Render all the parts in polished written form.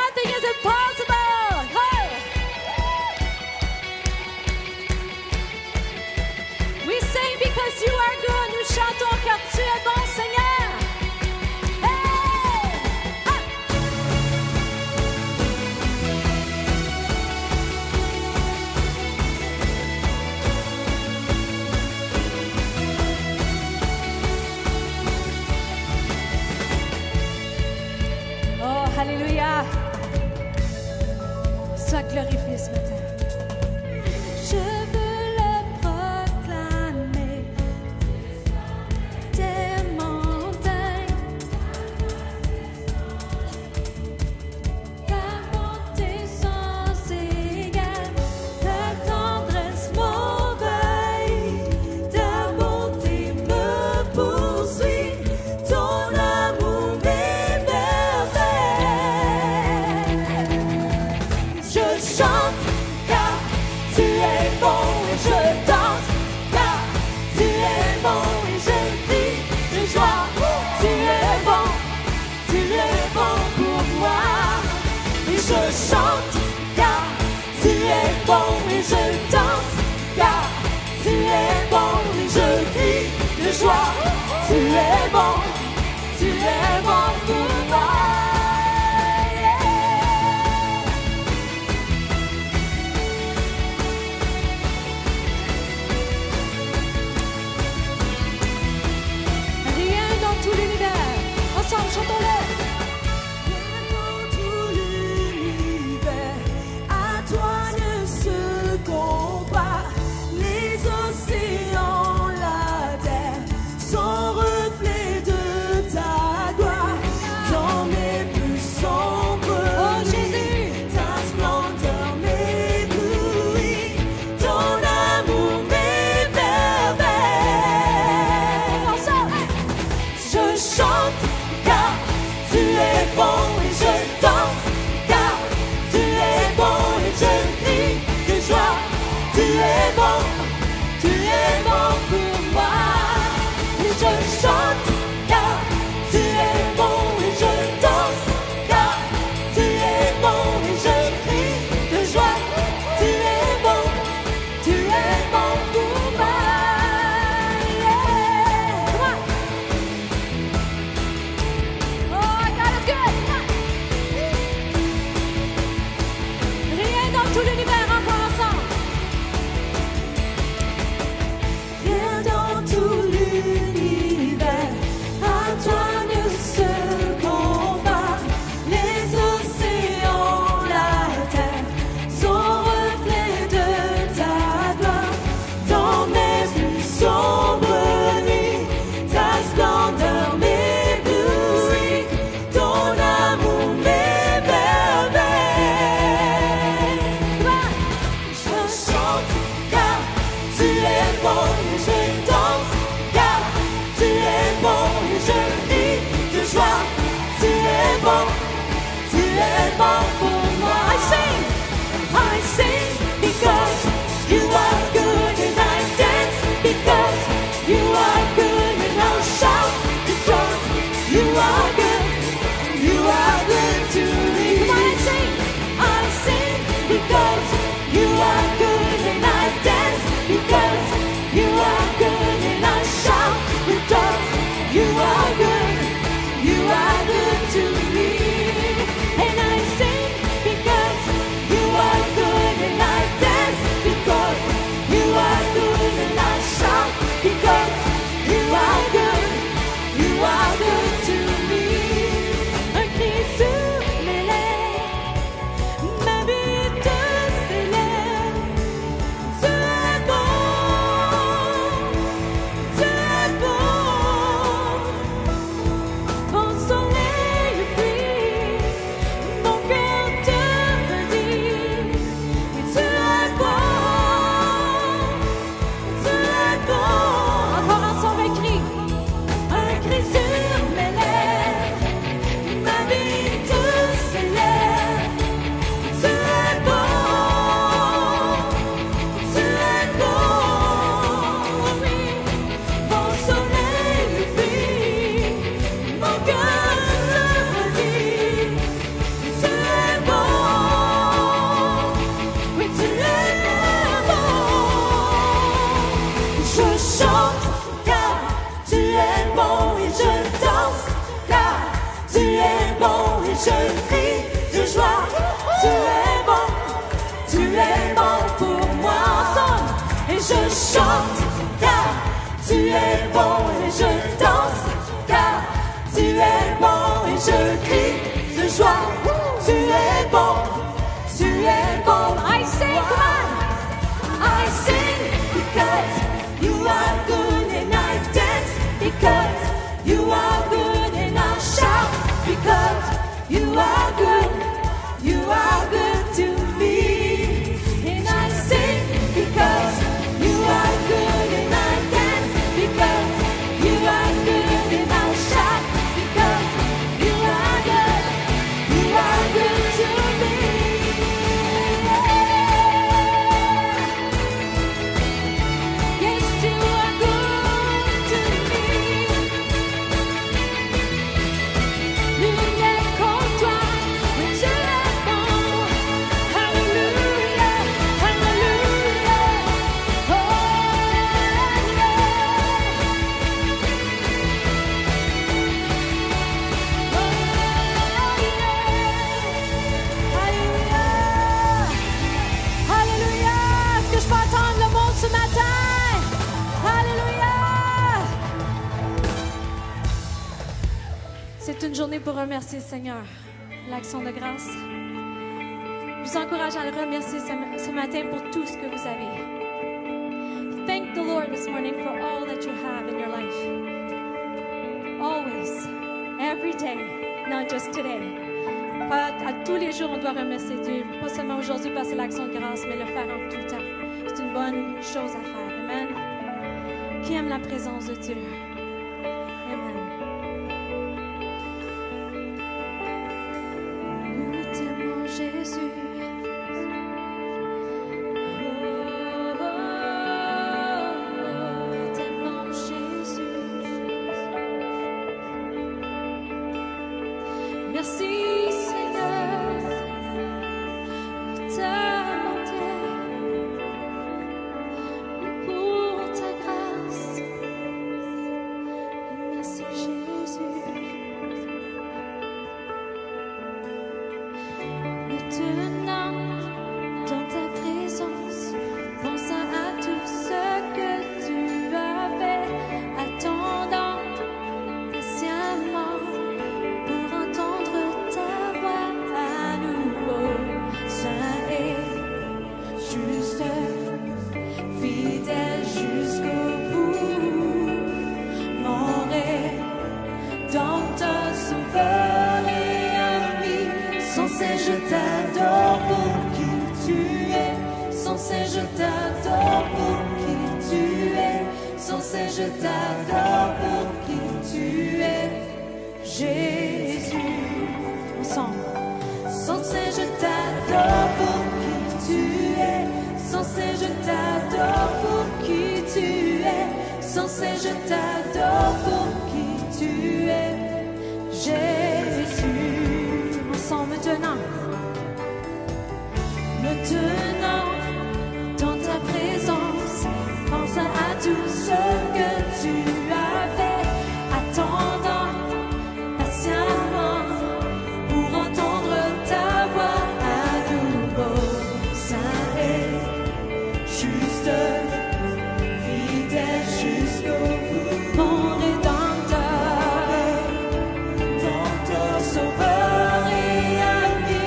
Nothing is impossible. Hey. We sing because you are good. Nous chantons car tu es bon, Seigneur. Hey. Ah. Oh, alléluia. Sois glorifié ce matin. Je veux le proclamer des montagnes. Ta bonté sans égale, ta tendresse m'envahit, ta bonté me poursuit, ton amour m'émerveille. Je chante car tu es bon et je danse car tu es bon et je crie de joie. Tu es bon pour moi. Et je chante car tu es bon et je danse car tu es bon et je crie de joie. Tu es bon pour moi. Rien dans tout l'univers. Ensemble, chantons-le. Rien dans tout l'univers, à toi ne se compare. Les océans, la terre, sont reflets de ta gloire. joie. Tu es bon, tu es bon. I sing, come on. I sing because you are good and I dance because you are good and I shout because you are good to me. And I sing because you are good and I dance because you are good and I shout because you are good to me. Yes, you are good to me. Nul n'est comme toi, mais tu es bon. Hallelujah, hallelujah. Oh, yeah. Alléluia. Alléluia. Est-ce que je peux entendre le monde ce matin? Alléluia. C'est une journée pour remercier le Seigneur. L'action de grâce. Je vous encourage à le remercier ce matin pour tout ce que vous avez. Thank the Lord this morning for all that you have in your life. Always, every day, not just today. Pas à tous les jours, on doit remercier Dieu. Pas seulement aujourd'hui parce que c'est l'action de grâce, mais le faire en tout temps. C'est une bonne chose à faire. Amen. Qui aime la présence de Dieu? Amen. Nous t'aimons, Jésus. Oh, nous t'aimons, Jésus. Merci, Seigneur, pour ta bonté et pour ta grâce. Et merci, Jésus. Nous tenons dans ta présence, pensant à tout ce que tu as fait, attendant patiemment pour entendre ta voix à nouveau. Saint et juste, fidèle jusqu'au bout, mon rédempteur, sauveur et ami. Sans cesse je t'adore pour qui tu es. Sans cesse je t'adore pour qui tu es. Sans cesse je t'adore pour qui tu es. Jésus, ensemble. Sans cesse je t'adore pour qui tu es. Sans cesse je t'adore pour qui tu es. Sans cesse je t'adore pour qui tu es. Jésus, ensemble maintenant. Me tenant dans ta présence, pensant à tout ce que tu as fait, attendant patiemment pour entendre ta voix à nouveau. Saint et juste, fidèle jusqu'au bout, mon rédempteur, sauveur et ami.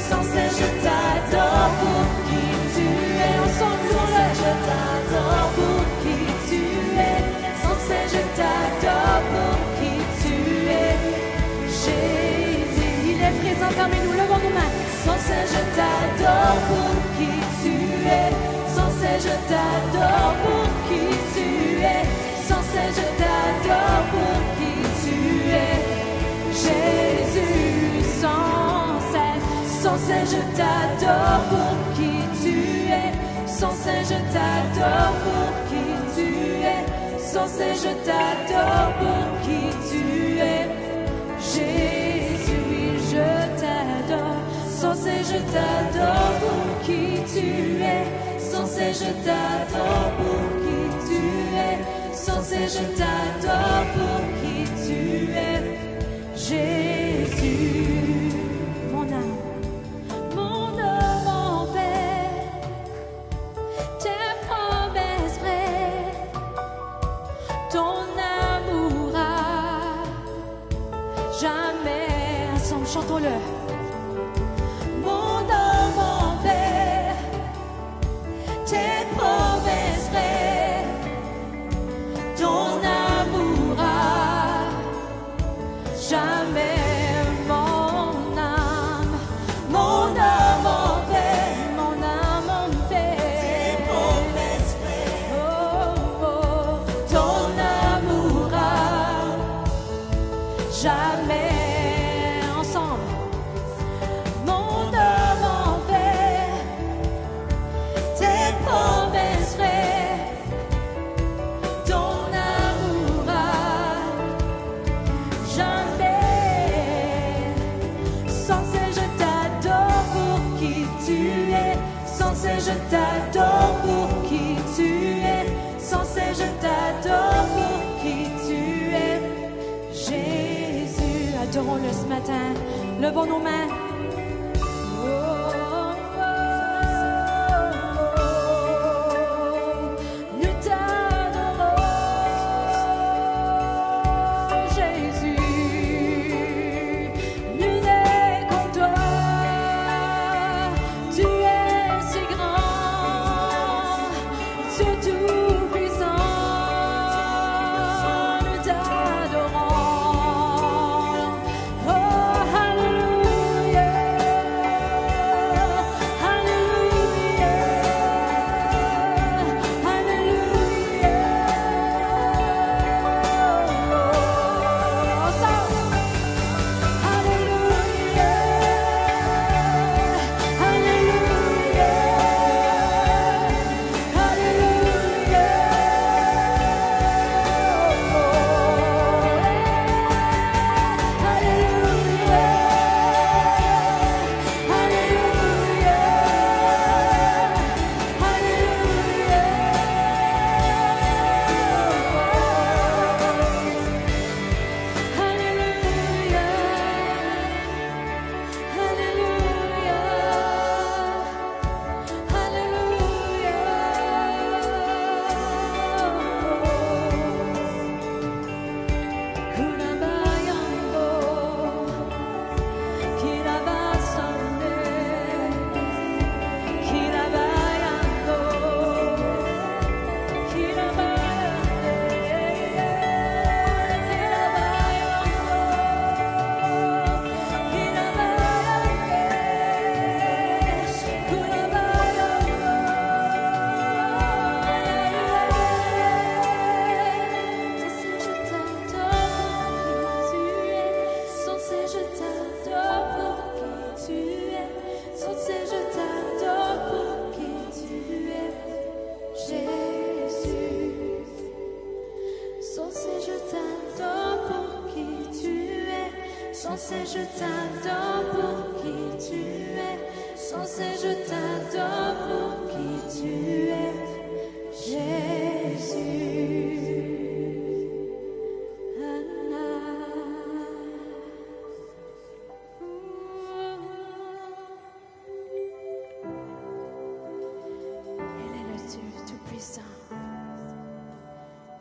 Sans cesse je t'adore pour qui tu es. Ensemble, je t'adore pour qui tu es. Sans cesse je t'adore pour qui tu es. Jésus, il est présent parmi nous. Levons nos mains. Sans cesse je t'adore pour qui tu es. Sans cesse je t'adore pour qui tu es. Sans cesse je t'adore pour qui tu es. Jésus, sans cesse je t'adore pour qui tu es. Sans cesse je t'adore pour qui tu es. Sans cesse je t'adore pour qui tu es. Jésus, oui, je t'adore. Sans cesse je t'adore pour qui tu es. Sans cesse je t'adore pour qui tu es. Sans cesse je t'adore pour qui tu es. Jésus, mon âme, mon Père, tes promesses vraies, ton amour a jamais. Ensemble, chantons-le. cesse je t'adore pour qui tu es. Sans cesse je t'adore pour qui tu es. Jésus, adorons-le ce matin. Levons nos mains.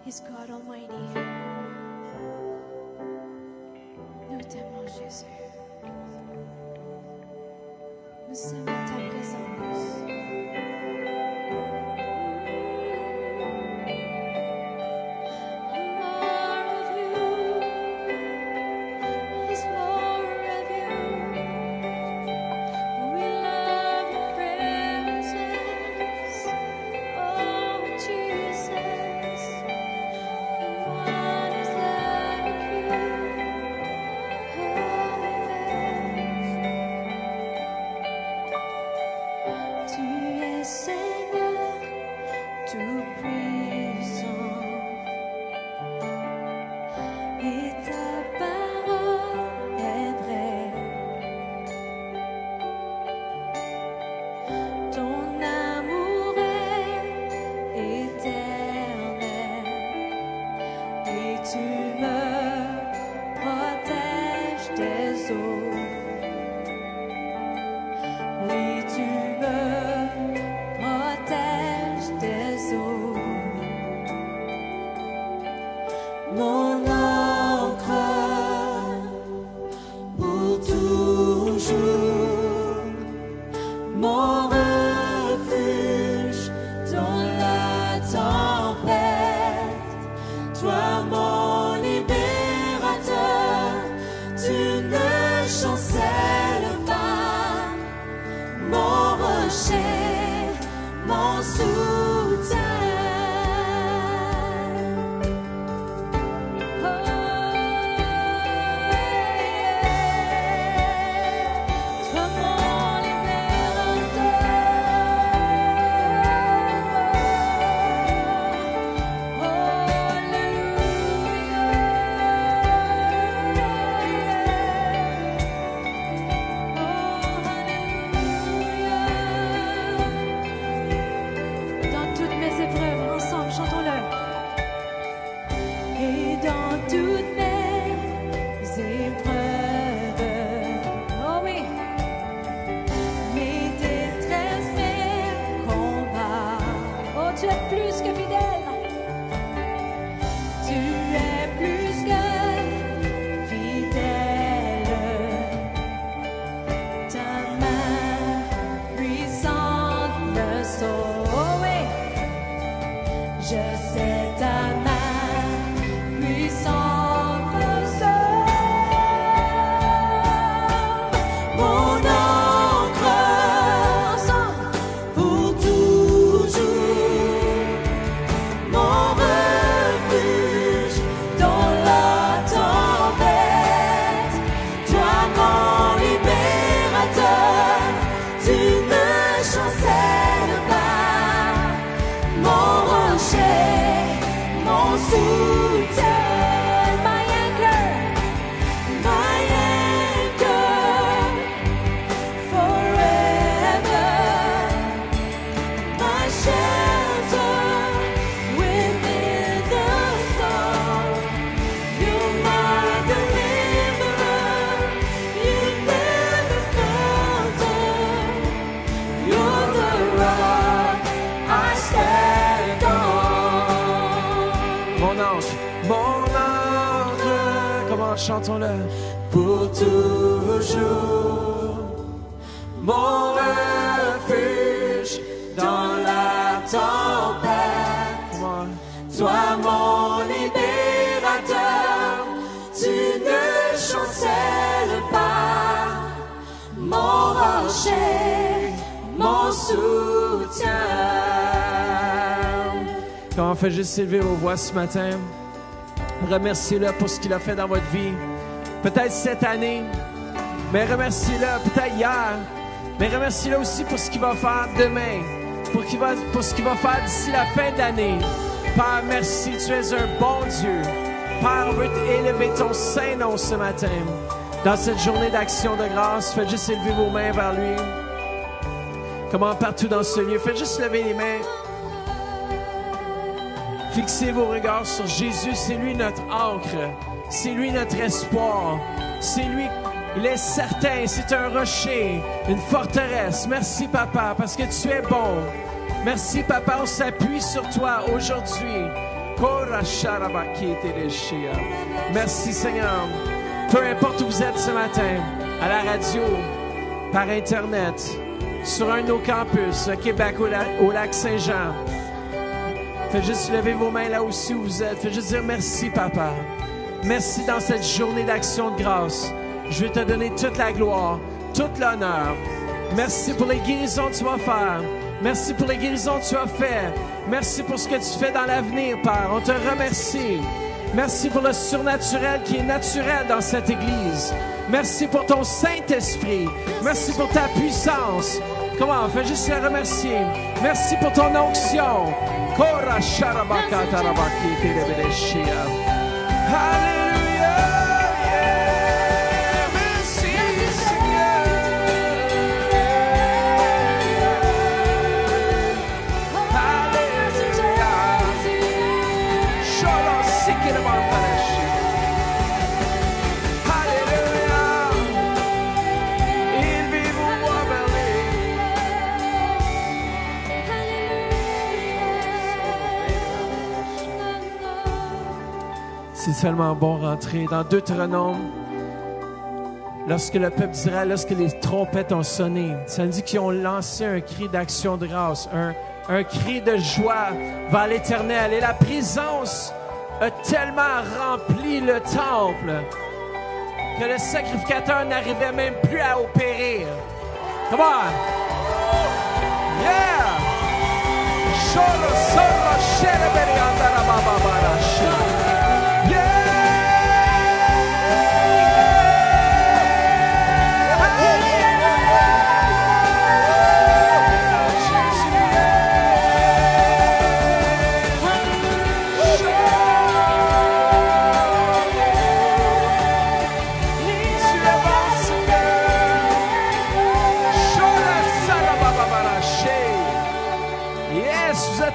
is God Almighty. Nous t'aimons, Jésus. Nous sommes dans ta présence. Je sais ta main puissante me sauve. Mon encre pour toujours, mon refuge dans la tempête. Toi mon libérateur, tu ne chancelles pas. Mon rocher, mon soutien, my anchor forever, my shelter within the storm. You're my deliverer, you never falter. You're the rock I stand on. Mon ange, comment chantons-le? Pour toujours, mon refuge dans la tempête. Comment? Toi mon libérateur, tu ne chancelles pas. Mon rocher, mon soutien. Comment fait juste élever vos voix ce matin? Remerciez-le pour ce qu'il a fait dans votre vie. Peut-être cette année, mais remerciez-le peut-être hier. Mais remerciez-le aussi pour ce qu'il va faire demain, pour ce qu'il va faire d'ici la fin de l'année. Père, merci, tu es un bon Dieu. Père, on veut élever ton saint nom ce matin. Dans cette journée d'action de grâce, faites juste élever vos mains vers lui. Comment partout dans ce lieu, faites juste lever les mains. Fixez vos regards sur Jésus, c'est lui notre ancre, c'est lui notre espoir, c'est lui, il est certain, c'est un rocher, une forteresse. Merci Papa, parce que tu es bon. Merci Papa, on s'appuie sur toi aujourd'hui. Merci Seigneur. Peu importe où vous êtes ce matin, à la radio, par Internet, sur un de nos campus, à Québec, au lac Saint-Jean. Faites juste lever vos mains là aussi où vous êtes. Faites juste dire merci, Papa. Merci dans cette journée d'action de grâce. Je vais te donner toute la gloire, toute l'honneur. Merci pour les guérisons que tu vas faire. Merci pour les guérisons que tu as fait. Merci pour ce que tu fais dans l'avenir, Père. On te remercie. Merci pour le surnaturel qui est naturel dans cette Église. Merci pour ton Saint-Esprit. Merci pour ta puissance. Comment? Fais juste la remercier. Merci pour ton onction. Alléluia. Yeah. Merci Seigneur. Alléluia. Shalom, sikir mantarashi. Alléluia. Il vit vous C'est seulement bon rentrer dans Deutéronome. Lorsque le peuple d'Israël, lorsque les trompettes ont sonné, ça dit qu'ils ont lancé un cri d'action de grâce, un cri de joie vers l'Éternel. Et la présence a tellement rempli le temple que le sacrificateur n'arrivait même plus à opérer. Come on! Yeah! Sholo, solo, sheleberi, andara, bababarashi.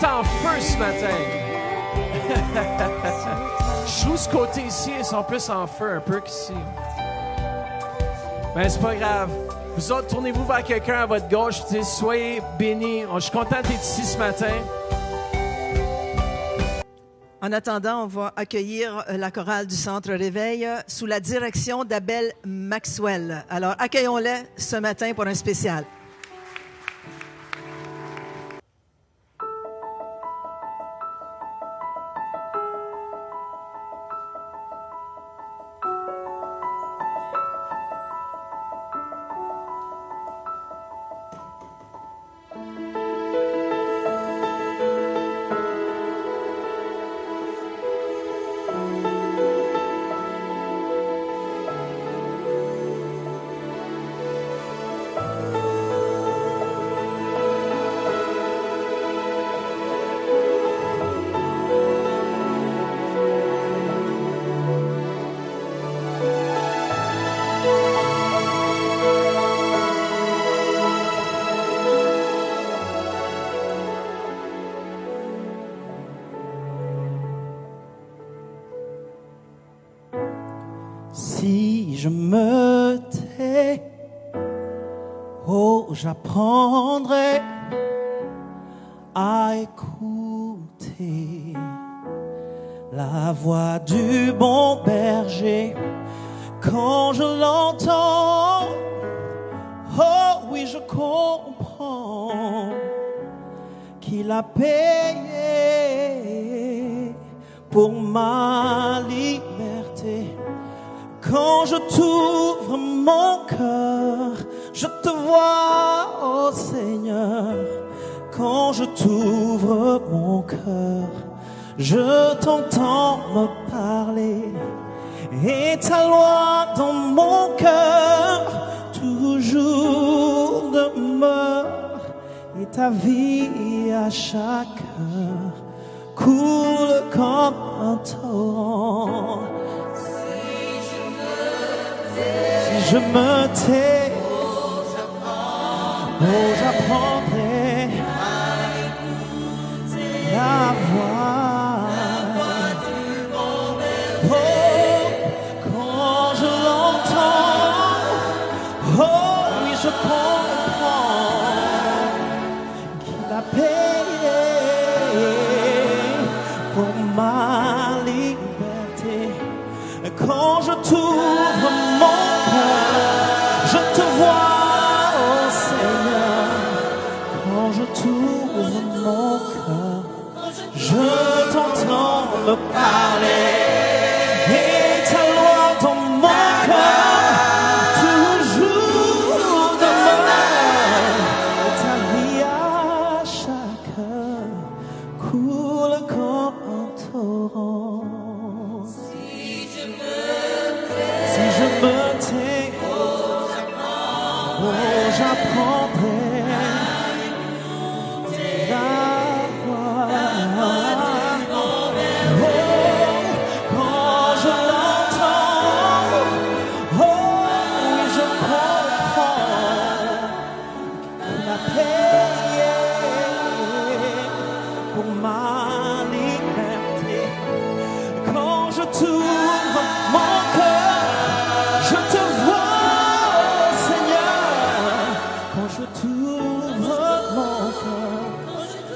En feu ce matin. Je trouve ce côté ici, ils sont plus en feu un peu qu'ici. Mais c'est pas grave. Vous autres, tournez-vous vers quelqu'un à votre gauche et dites, soyez bénis. Je suis content d'être ici ce matin. En attendant, on va accueillir la chorale du Centre Réveil sous la direction d'Abel Maxwell. Alors, accueillons-les ce matin pour un spécial. je me tais, oh, j'apprendrai à écouter la voix du bon berger quand je l'entends. Oh oui, je comprends qu'il a payé pour ma liberté. Quand je t'ouvre mon cœur, je te vois, oh Seigneur. Quand je t'ouvre mon cœur, je t'entends me parler. Et ta loi dans mon cœur toujours demeure. Et ta vie à chaque heure coule comme un torrent. Si je me tais, oh, j'apprendrai la voix du bon berger. Oh, quand je l'entends, oh oui, je comprends qu'il a payé pour ma liberté. Quand je t'ouvre mon cœur, je te vois, oh Seigneur. Quand je t'ouvre mon cœur, je t'entends me parler. Et ta loi dans mon cœur toujours demeure. Et ta vie à chaque heure coule comme un torrent. Si je me tais, oh, j'apprendrai la voix. Quand je l'entends, oh, oui, je comprends qu'il a payé pour ma liberté. Quand je t'ouvre mon cœur, je te vois, oh Seigneur. Quand je t'ouvre mon cœur,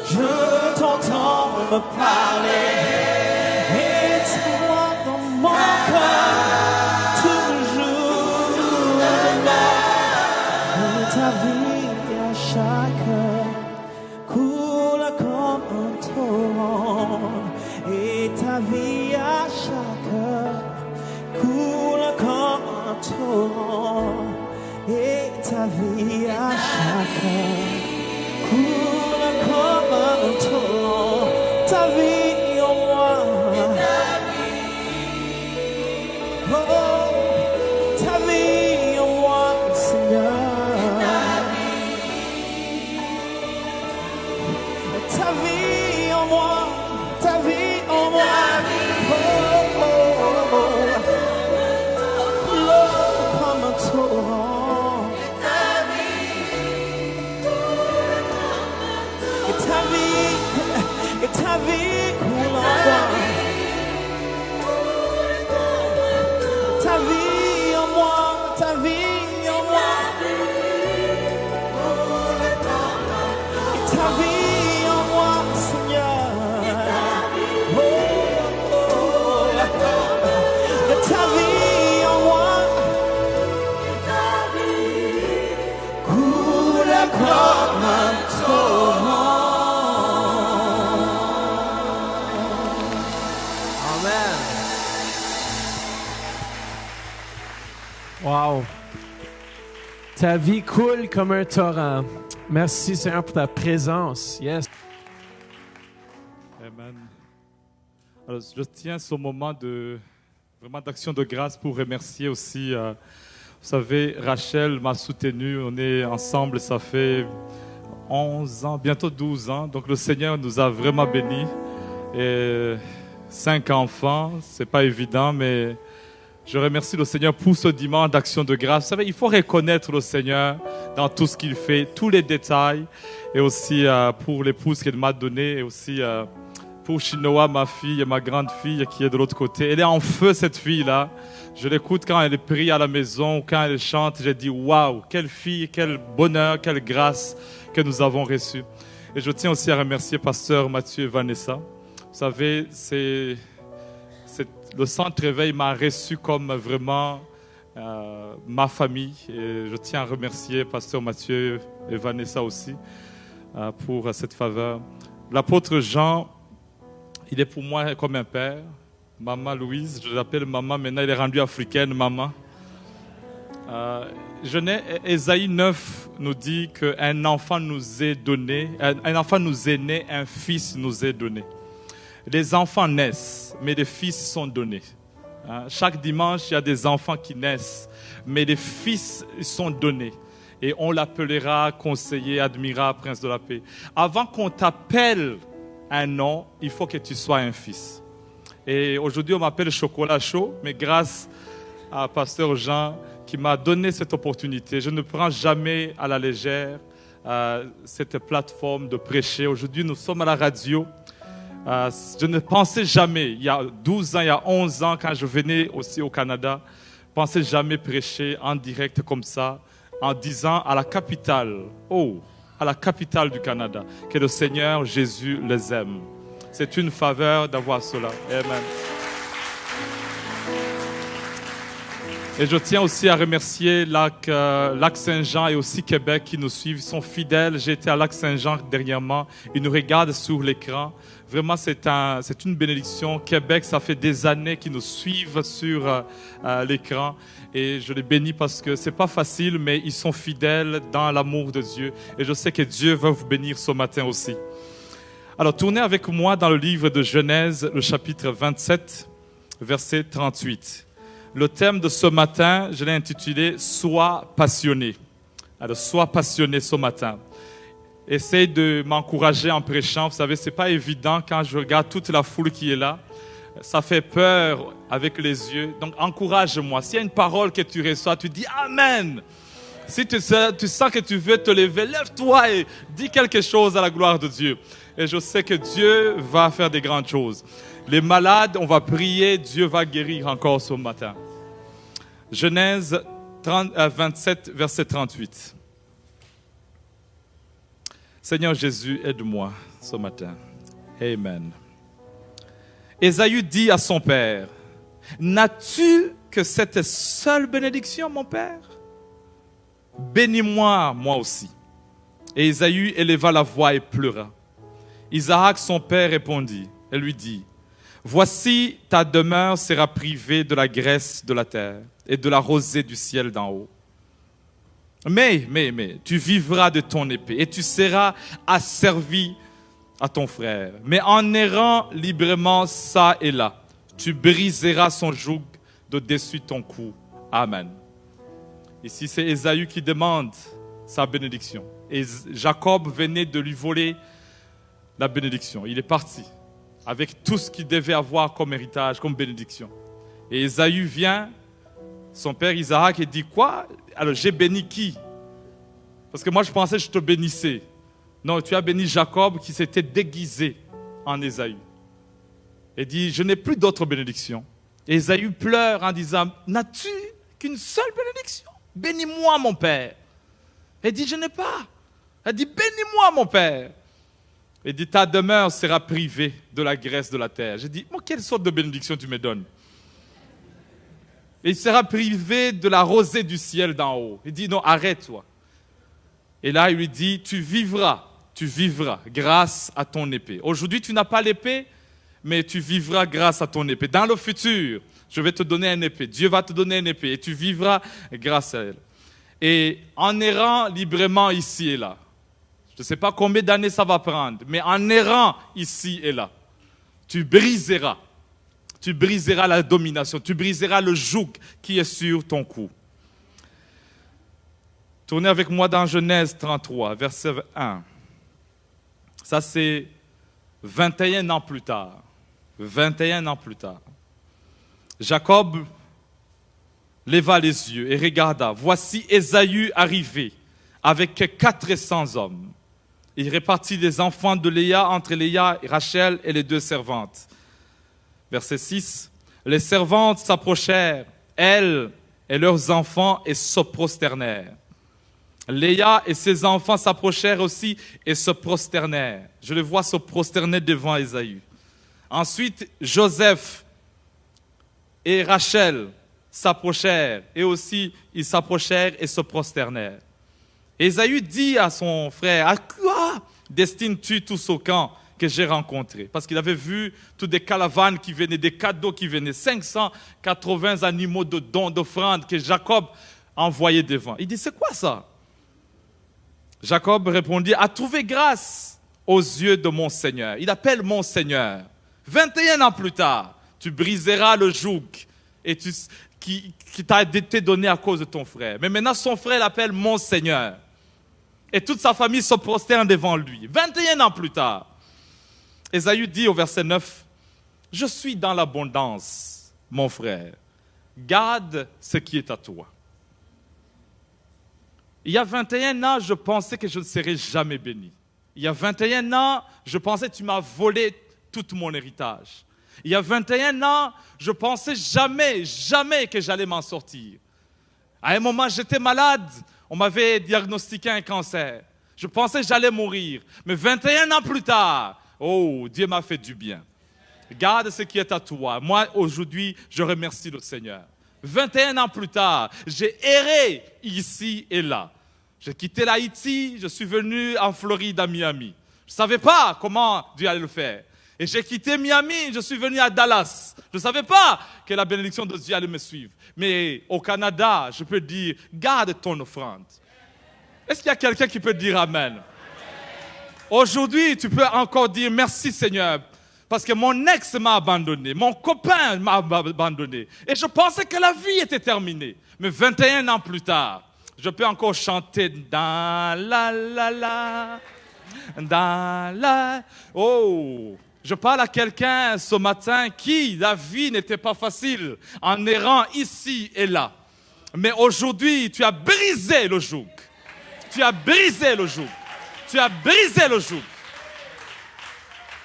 je t'entends me parler. Et toi dans mon cœur, toujours demeure. Et ta vie à chaque heure coule comme un torrent. Et ta vie à chaque heure coule comme un torrent. Et ta vie à chaque heure coule comme un torrent. Ta vie en moi, oh, ta vie en moi, Seigneur. Ta vie en moi, ta vie en moi. Oh, oh, oh, oh. L'eau comme un torrent. Et ta vie coule en moi. Ta vie en moi, ta vie en moi. Et ta vie en moi, Seigneur. Oh, oh, oh. Et ta vie en moi coule comme un torrent. Wow. Ta vie coule comme un torrent. Merci Seigneur pour ta présence. Yes. Amen. Alors, je tiens ce moment vraiment d'action de grâce pour remercier aussi. Vous savez, Rachel m'a soutenu. On est ensemble, ça fait 11 ans, bientôt 12 ans. Donc le Seigneur nous a vraiment bénis. Et 5 enfants, c'est pas évident, mais je remercie le Seigneur pour ce dimanche d'action de grâce. Vous savez, il faut reconnaître le Seigneur dans tout ce qu'il fait, tous les détails, et aussi pour l'épouse qu'il m'a donnée, et aussi pour Chinoa, ma fille et ma grande fille qui est de l'autre côté. Elle est en feu, cette fille-là. Je l'écoute quand elle prie à la maison, quand elle chante. J'ai dit, waouh, quelle fille, quel bonheur, quelle grâce que nous avons reçue. Et je tiens aussi à remercier Pasteur Mathieu et Vanessa. Vous savez, le centre Réveil m'a reçu comme vraiment ma famille. Et je tiens à remercier Pasteur Mathieu et Vanessa aussi pour cette faveur. L'apôtre Jean, il est pour moi comme un père. Maman Louise, je l'appelle maman, maintenant elle est rendue africaine, maman. Ésaïe 9 nous dit qu'un enfant nous est donné, un enfant nous est né, un fils nous est donné. Les enfants naissent, mais les fils sont donnés. Chaque dimanche, il y a des enfants qui naissent, mais les fils sont donnés. Et on l'appellera conseiller, admirable, prince de la paix. Avant qu'on t'appelle un nom, il faut que tu sois un fils. Et aujourd'hui, on m'appelle Chocolat Chaud, mais grâce à Pasteur Jean qui m'a donné cette opportunité, je ne prends jamais à la légère cette plateforme de prêcher. Aujourd'hui, nous sommes à la radio. Je ne pensais jamais, il y a 12 ans, il y a 11 ans, quand je venais aussi au Canada, je ne pensais jamais prêcher en direct comme ça, en disant à la capitale, à la capitale du Canada, que le Seigneur Jésus les aime. C'est une faveur d'avoir cela. Amen. Et je tiens aussi à remercier Lac-Saint-Jean et aussi Québec qui nous suivent, ils sont fidèles. J'ai été à Lac-Saint-Jean dernièrement, ils nous regardent sur l'écran. Vraiment, c'est une bénédiction. Québec, ça fait des années qu'ils nous suivent sur l'écran. Et je les bénis parce que ce n'est pas facile, mais ils sont fidèles dans l'amour de Dieu. Et je sais que Dieu va vous bénir ce matin aussi. Alors, tournez avec moi dans le livre de Genèse, le chapitre 27, verset 38. Le thème de ce matin, je l'ai intitulé « Sois passionné ». Alors, sois passionné ce matin. Essaye de m'encourager en prêchant. Vous savez, ce n'est pas évident quand je regarde toute la foule qui est là. Ça fait peur avec les yeux. Donc, encourage-moi. S'il y a une parole que tu reçois, tu dis « Amen ». Si tu sens que tu veux te lever, lève-toi et dis quelque chose à la gloire de Dieu. Et je sais que Dieu va faire des grandes choses. Les malades, on va prier, Dieu va guérir encore ce matin. Genèse 27, verset 38. Seigneur Jésus, aide-moi ce matin. Amen. Ésaü dit à son père, « N'as-tu que cette seule bénédiction, mon père? Bénis-moi, moi aussi. » Et Ésaü éleva la voix et pleura. Isaac, son père, répondit et lui dit, « Voici ta demeure sera privée de la graisse de la terre et de la rosée du ciel d'en haut. Mais, tu vivras de ton épée et tu seras asservi à ton frère. Mais en errant librement ça et là, tu briseras son joug de dessus ton cou. Amen. » Ici, c'est Ésaü qui demande sa bénédiction. Et Jacob venait de lui voler la bénédiction. Il est parti avec tout ce qu'il devait avoir comme héritage, comme bénédiction. Et Ésaü vient, son père Isaac, et dit quoi? Alors j'ai béni qui? Parce que moi je pensais que je te bénissais. Non, tu as béni Jacob qui s'était déguisé en Ésaü. Et dit, je n'ai plus d'autre bénédiction. Et Ésaü pleure en disant, n'as-tu qu'une seule bénédiction? Bénis-moi mon père. Elle dit, je n'ai pas. Elle dit, bénis-moi mon père. Elle dit, ta demeure sera privée de la graisse de la terre. J'ai dit, moi, quelle sorte de bénédiction tu me donnes? Et il sera privé de la rosée du ciel d'en haut. Il dit, non, arrête-toi. Et là, il lui dit, tu vivras grâce à ton épée. Aujourd'hui, tu n'as pas l'épée, mais tu vivras grâce à ton épée. Dans le futur, je vais te donner une épée. Dieu va te donner une épée et tu vivras grâce à elle. Et en errant librement ici et là, je ne sais pas combien d'années ça va prendre, mais en errant ici et là, tu briseras la domination, tu briseras le joug qui est sur ton cou. Tournez avec moi dans Genèse 33, verset 1. Ça, c'est 21 ans plus tard. 21 ans plus tard. Jacob leva les yeux et regarda. Voici Ésaü arrivé avec 400 hommes. Il répartit les enfants de Léa entre Léa, Rachel et les 2 servantes. Verset 6. Les servantes s'approchèrent, elles et leurs enfants, et se prosternèrent. Léa et ses enfants s'approchèrent aussi et se prosternèrent. Je les vois se prosterner devant Ésaü. Ensuite, Joseph et Rachel s'approchèrent, et aussi ils s'approchèrent et se prosternèrent. Ésaü dit à son frère, à quoi destines-tu tout ce camp que j'ai rencontré? Parce qu'il avait vu toutes des caravanes qui venaient, des cadeaux qui venaient, 580 animaux de dons, d'offrandes que Jacob envoyait devant. Il dit, c'est quoi ça? Jacob répondit, à trouver grâce aux yeux de mon Seigneur. Il appelle mon Seigneur. 21 ans plus tard, tu briseras le joug qui t'a été donné à cause de ton frère. Mais maintenant, son frère l'appelle mon Seigneur. Et toute sa famille se prosterne devant lui. 21 ans plus tard, Ésaü dit au verset 9, « Je suis dans l'abondance, mon frère. Garde ce qui est à toi. » Il y a 21 ans, je pensais que je ne serais jamais béni. Il y a 21 ans, je pensais que tu m'as volé tout mon héritage. Il y a 21 ans, je pensais jamais que j'allais m'en sortir. À un moment, j'étais malade. On m'avait diagnostiqué un cancer. Je pensais que j'allais mourir. Mais 21 ans plus tard, oh, Dieu m'a fait du bien. Garde ce qui est à toi. Moi, aujourd'hui, je remercie le Seigneur. 21 ans plus tard, j'ai erré ici et là. J'ai quitté l'Haïti, je suis venu en Floride, à Miami. Je ne savais pas comment Dieu allait le faire. Et j'ai quitté Miami, je suis venu à Dallas. Je ne savais pas que la bénédiction de Dieu allait me suivre. Mais au Canada, je peux dire, garde ton offrande. Est-ce qu'il y a quelqu'un qui peut dire Amen? Aujourd'hui, tu peux encore dire merci Seigneur. Parce que mon ex m'a abandonné, mon copain m'a abandonné. Et je pensais que la vie était terminée. Mais 21 ans plus tard, je peux encore chanter dans la. Oh! Je parle à quelqu'un ce matin qui, la vie n'était pas facile en errant ici et là. Mais aujourd'hui, tu as brisé le joug. Tu as brisé le joug. Tu as brisé le joug.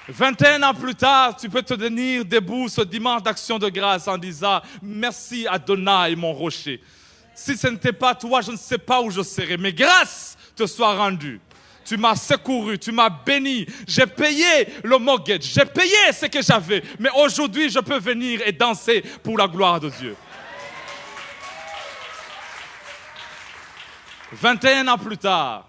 21 ans plus tard, tu peux te tenir debout ce dimanche d'action de grâce en disant « Merci Adonai, mon rocher. Si ce n'était pas toi, je ne sais pas où je serais. Mais grâce te soit rendue. Tu m'as secouru, tu m'as béni. J'ai payé le mortgage, j'ai payé ce que j'avais. Mais aujourd'hui, je peux venir et danser pour la gloire de Dieu. » 21 ans plus tard,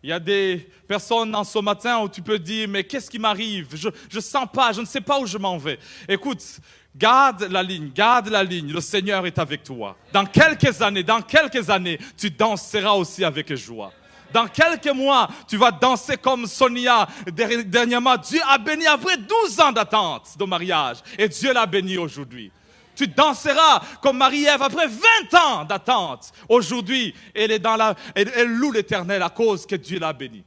il y a des personnes en ce matin où tu peux dire, mais qu'est-ce qui m'arrive? Je ne sens pas, je ne sais pas où je m'en vais. Écoute, garde la ligne, le Seigneur est avec toi. Dans quelques années, tu danseras aussi avec joie. Dans quelques mois, tu vas danser comme Sonia. Dernièrement, Dieu a béni après 12 ans d'attente de mariage. Et Dieu l'a béni aujourd'hui. Tu danseras comme Marie-Ève après 20 ans d'attente. Aujourd'hui, elle loue l'Éternel à cause que Dieu l'a béni.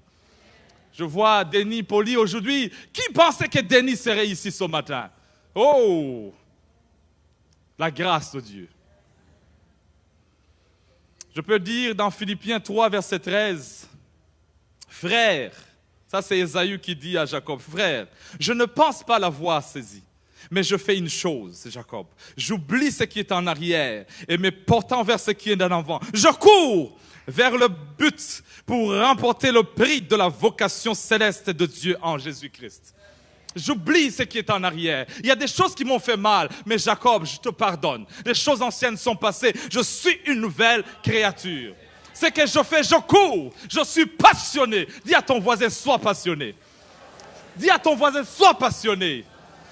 Je vois Denis Poli aujourd'hui. Qui pensait que Denis serait ici ce matin? Oh! La grâce de Dieu. Je peux dire dans Philippiens 3, verset 13, « Frère, ça c'est Ésaü qui dit à Jacob, « Frère, je ne pense pas l'avoir saisi, mais je fais une chose, c'est Jacob, j'oublie ce qui est en arrière et me portant vers ce qui est en avant. Je cours vers le but pour remporter le prix de la vocation céleste de Dieu en Jésus-Christ. » J'oublie ce qui est en arrière. Il y a des choses qui m'ont fait mal, mais Jacob, je te pardonne. Les choses anciennes sont passées. Je suis une nouvelle créature. Ce que je fais, je cours. Je suis passionné. Dis à ton voisin, sois passionné. Dis à ton voisin, sois passionné.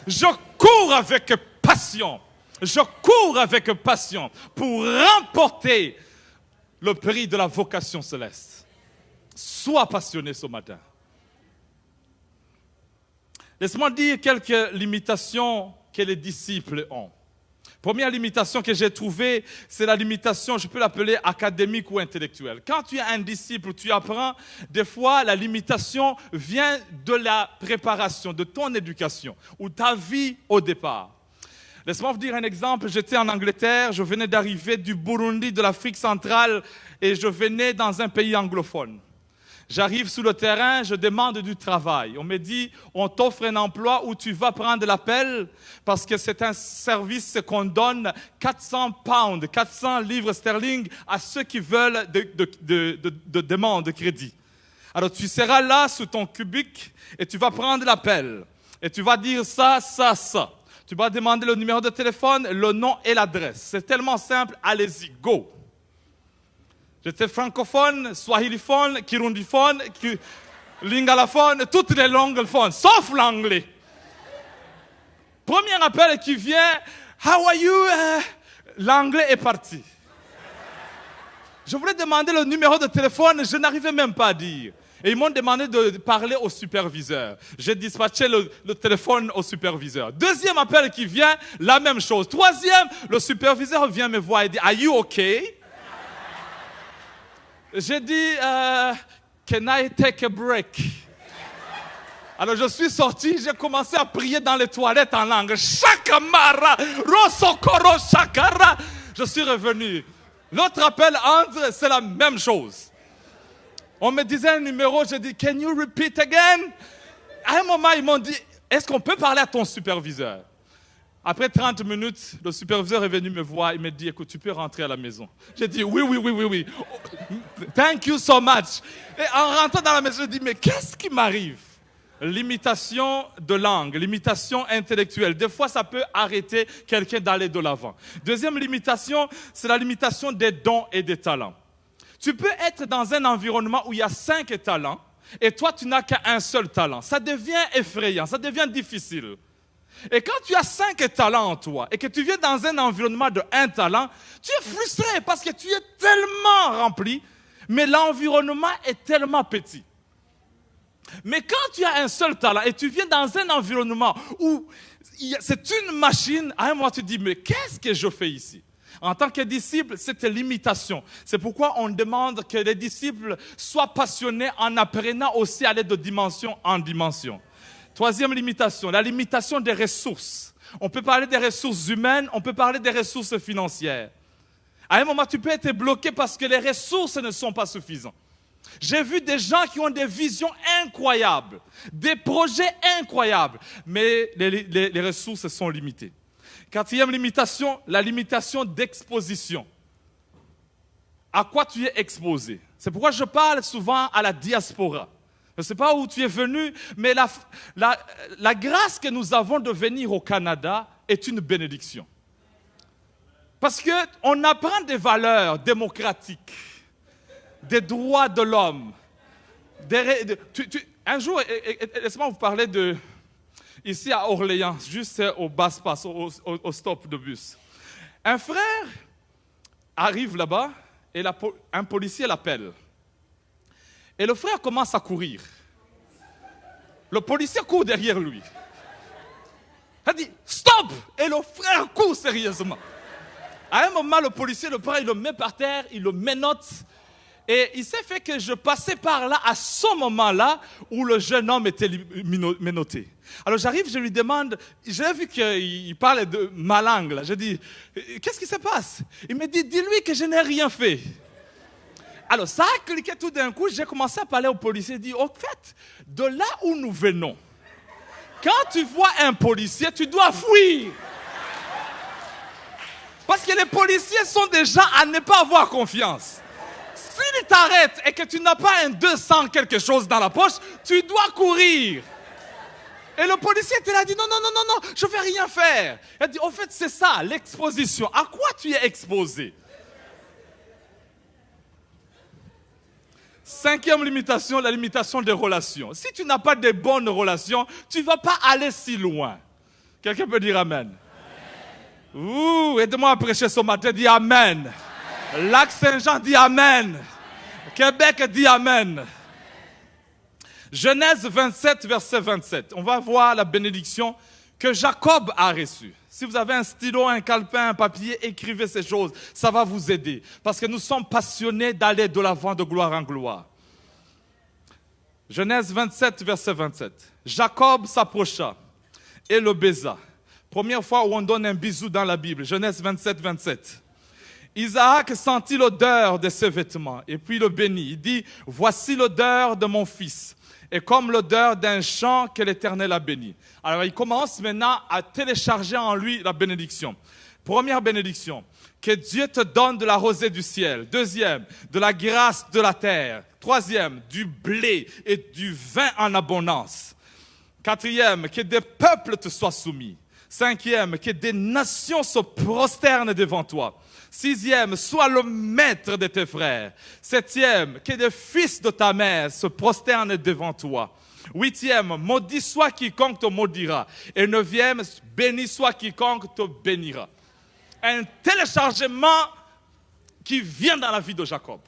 Je cours avec passion. Je cours avec passion pour remporter le prix de la vocation céleste. Sois passionné ce matin. Laisse-moi dire quelques limitations que les disciples ont. Première limitation que j'ai trouvée, c'est la limitation, je peux l'appeler académique ou intellectuelle. Quand tu es un disciple, tu apprends, des fois la limitation vient de la préparation, de ton éducation ou ta vie au départ. Laisse-moi vous dire un exemple, j'étais en Angleterre, je venais d'arriver du Burundi, de l'Afrique centrale et je venais dans un pays anglophone. J'arrive sur le terrain, je demande du travail. On me dit, on t'offre un emploi où tu vas prendre l'appel parce que c'est un service qu'on donne 400 pounds, 400 livres sterling à ceux qui veulent de demande de crédit. Alors tu seras là sous ton cubique et tu vas prendre l'appel. Et tu vas dire ça, ça, ça. Tu vas demander le numéro de téléphone, le nom et l'adresse. C'est tellement simple, allez-y, go. J'étais francophone, swahiliphone, kirundiphone, lingalaphone, toutes les langues le font, sauf l'anglais. Premier appel qui vient, how are you? L'anglais est parti. Je voulais demander le numéro de téléphone, je n'arrivais même pas à dire. Et ils m'ont demandé de parler au superviseur. J'ai dispatché le téléphone au superviseur. Deuxième appel qui vient, la même chose. Troisième, le superviseur vient me voir et dit, are you okay? J'ai dit, can I take a break? Alors je suis sorti, j'ai commencé à prier dans les toilettes en langue. Shakamara, Rosokoro Shakara. Je suis revenu. L'autre appel entre, c'est la même chose. On me disait un numéro, j'ai dit, can you repeat again? À un moment, ils m'ont dit, est-ce qu'on peut parler à ton superviseur? Après 30 minutes, le superviseur est venu me voir, il m'a dit, écoute, tu peux rentrer à la maison. J'ai dit, oui. Thank you so much. Et en rentrant dans la maison, j'ai dit, mais qu'est-ce qui m'arrive? Limitation de langue, limitation intellectuelle. Des fois, ça peut arrêter quelqu'un d'aller de l'avant. Deuxième limitation, c'est la limitation des dons et des talents. Tu peux être dans un environnement où il y a 5 talents et toi, tu n'as qu'un seul talent. Ça devient effrayant, ça devient difficile. Et quand tu as 5 talents en toi et que tu viens dans un environnement de 1 talent, tu es frustré parce que tu es tellement rempli, mais l'environnement est tellement petit. Mais quand tu as un seul talent et tu viens dans un environnement où c'est une machine, à un moment tu te dis, mais qu'est-ce que je fais ici? En tant que disciple, c'est l'imitation. C'est pourquoi on demande que les disciples soient passionnés en apprenant aussi à aller de dimension en dimension. Troisième limitation, la limitation des ressources. On peut parler des ressources humaines, on peut parler des ressources financières. À un moment, tu peux être bloqué parce que les ressources ne sont pas suffisantes. J'ai vu des gens qui ont des visions incroyables, des projets incroyables, mais les ressources sont limitées. Quatrième limitation, la limitation d'exposition. À quoi tu es exposé? C'est pourquoi je parle souvent à la diaspora. Je ne sais pas où tu es venu, mais la grâce que nous avons de venir au Canada est une bénédiction. Parce qu'on apprend des valeurs démocratiques, des droits de l'homme. Un jour, laissez-moi vous parler de... Ici à Orléans, juste au Basse-Passe, au stop de bus. Un frère arrive là-bas et un policier l'appelle. Et le frère commence à courir. Le policier court derrière lui. Il dit « Stop !» Et le frère court sérieusement. À un moment, le policier le prend, il le met par terre, il le menotte. Et il s'est fait que je passais par là à ce moment-là où le jeune homme était menotté. Alors j'arrive, je lui demande, j'ai vu qu'il parlait de ma langue là. Je dis, qu'est-ce qui se passe? Il me dit, dis-lui que je n'ai rien fait. Alors ça a cliqué tout d'un coup, j'ai commencé à parler au policier, dit, au fait, de là où nous venons, quand tu vois un policier, tu dois fuir. Parce que les policiers sont des gens à ne pas avoir confiance. S'il t'arrête et que tu n'as pas un 200 quelque chose dans la poche, tu dois courir. Et le policier était là, dit non, je ne vais rien faire. Il a dit, au fait, c'est ça, l'exposition. À quoi tu es exposé? Cinquième limitation, la limitation des relations. Si tu n'as pas de bonnes relations, tu ne vas pas aller si loin. Quelqu'un peut dire Amen. Ouh, aide-moi à prêcher ce matin, dis Amen. Lac-Saint-Jean dit Amen. Québec dit Amen. Genèse 27, verset 27. On va voir la bénédiction que Jacob a reçue. Si vous avez un stylo, un calepin, un papier, écrivez ces choses. Ça va vous aider. Parce que nous sommes passionnés d'aller de l'avant de gloire en gloire. Genèse 27, verset 27. Jacob s'approcha et le baisa. Première fois où on donne un bisou dans la Bible. Genèse 27, 27. Isaac sentit l'odeur de ses vêtements et puis le bénit. Il dit, voici l'odeur de mon fils et comme l'odeur d'un champ que l'Éternel a béni. Alors il commence maintenant à télécharger en lui la bénédiction. Première bénédiction, que Dieu te donne de la rosée du ciel. Deuxième, de la grâce de la terre. Troisième, du blé et du vin en abondance. Quatrième, que des peuples te soient soumis. Cinquième, que des nations se prosternent devant toi. Sixième, sois le maître de tes frères. Septième, que des fils de ta mère se prosternent devant toi. Huitième, maudit soit quiconque te maudira. Et neuvième, béni soit quiconque te bénira. Un téléchargement qui vient dans la vie de Jacob.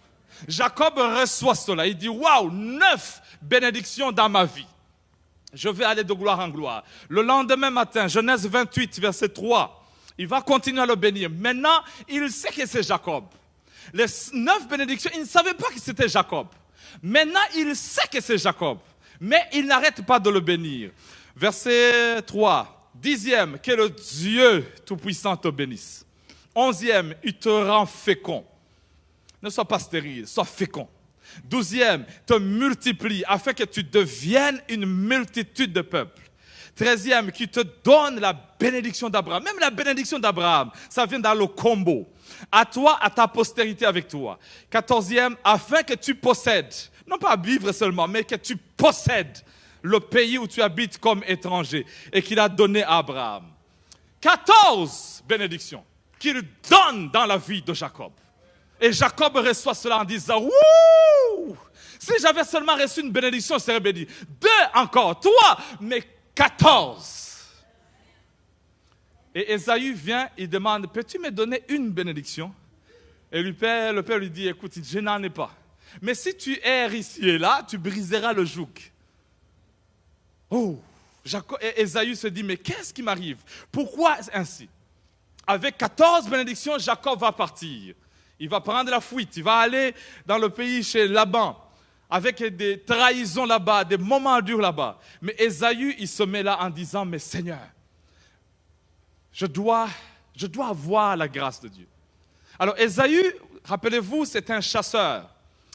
Jacob reçoit cela. Il dit, waouh, 9 bénédictions dans ma vie. Je vais aller de gloire en gloire. Le lendemain matin, Genèse 28, verset 3, il va continuer à le bénir. Maintenant, il sait que c'est Jacob. Les 9 bénédictions, il ne savait pas que c'était Jacob. Maintenant, il sait que c'est Jacob. Mais il n'arrête pas de le bénir. Verset 3, 10e, que le Dieu Tout-Puissant te bénisse. 11e, il te rend fécond. Ne sois pas stérile, sois fécond. 12e, te multiplie afin que tu deviennes une multitude de peuples. 13e, qui te donne la bénédiction d'Abraham. Même la bénédiction d'Abraham, ça vient dans le combo. À toi, à ta postérité avec toi. 14e, afin que tu possèdes, non pas vivre seulement, mais que tu possèdes le pays où tu habites comme étranger et qu'il a donné à Abraham. 14 bénédictions qu'il donne dans la vie de Jacob. Et Jacob reçoit cela en disant, wouh! Si j'avais seulement reçu une bénédiction, je serais béni. 2 encore, 3, mais 14. Et Ésaü vient, il demande, peux-tu me donner une bénédiction? Et le père lui dit, écoute, je n'en ai pas. Mais si tu erres ici et là, tu briseras le joug. Oh, Ésaü se dit, mais qu'est-ce qui m'arrive? Pourquoi ainsi? Avec 14 bénédictions, Jacob va partir. Il va prendre la fuite, il va aller dans le pays chez Laban, avec des trahisons là-bas, des moments durs là-bas. Mais Ésaü, il se met là en disant, mais Seigneur, je dois avoir la grâce de Dieu. Alors Ésaü, rappelez-vous, c'est un chasseur.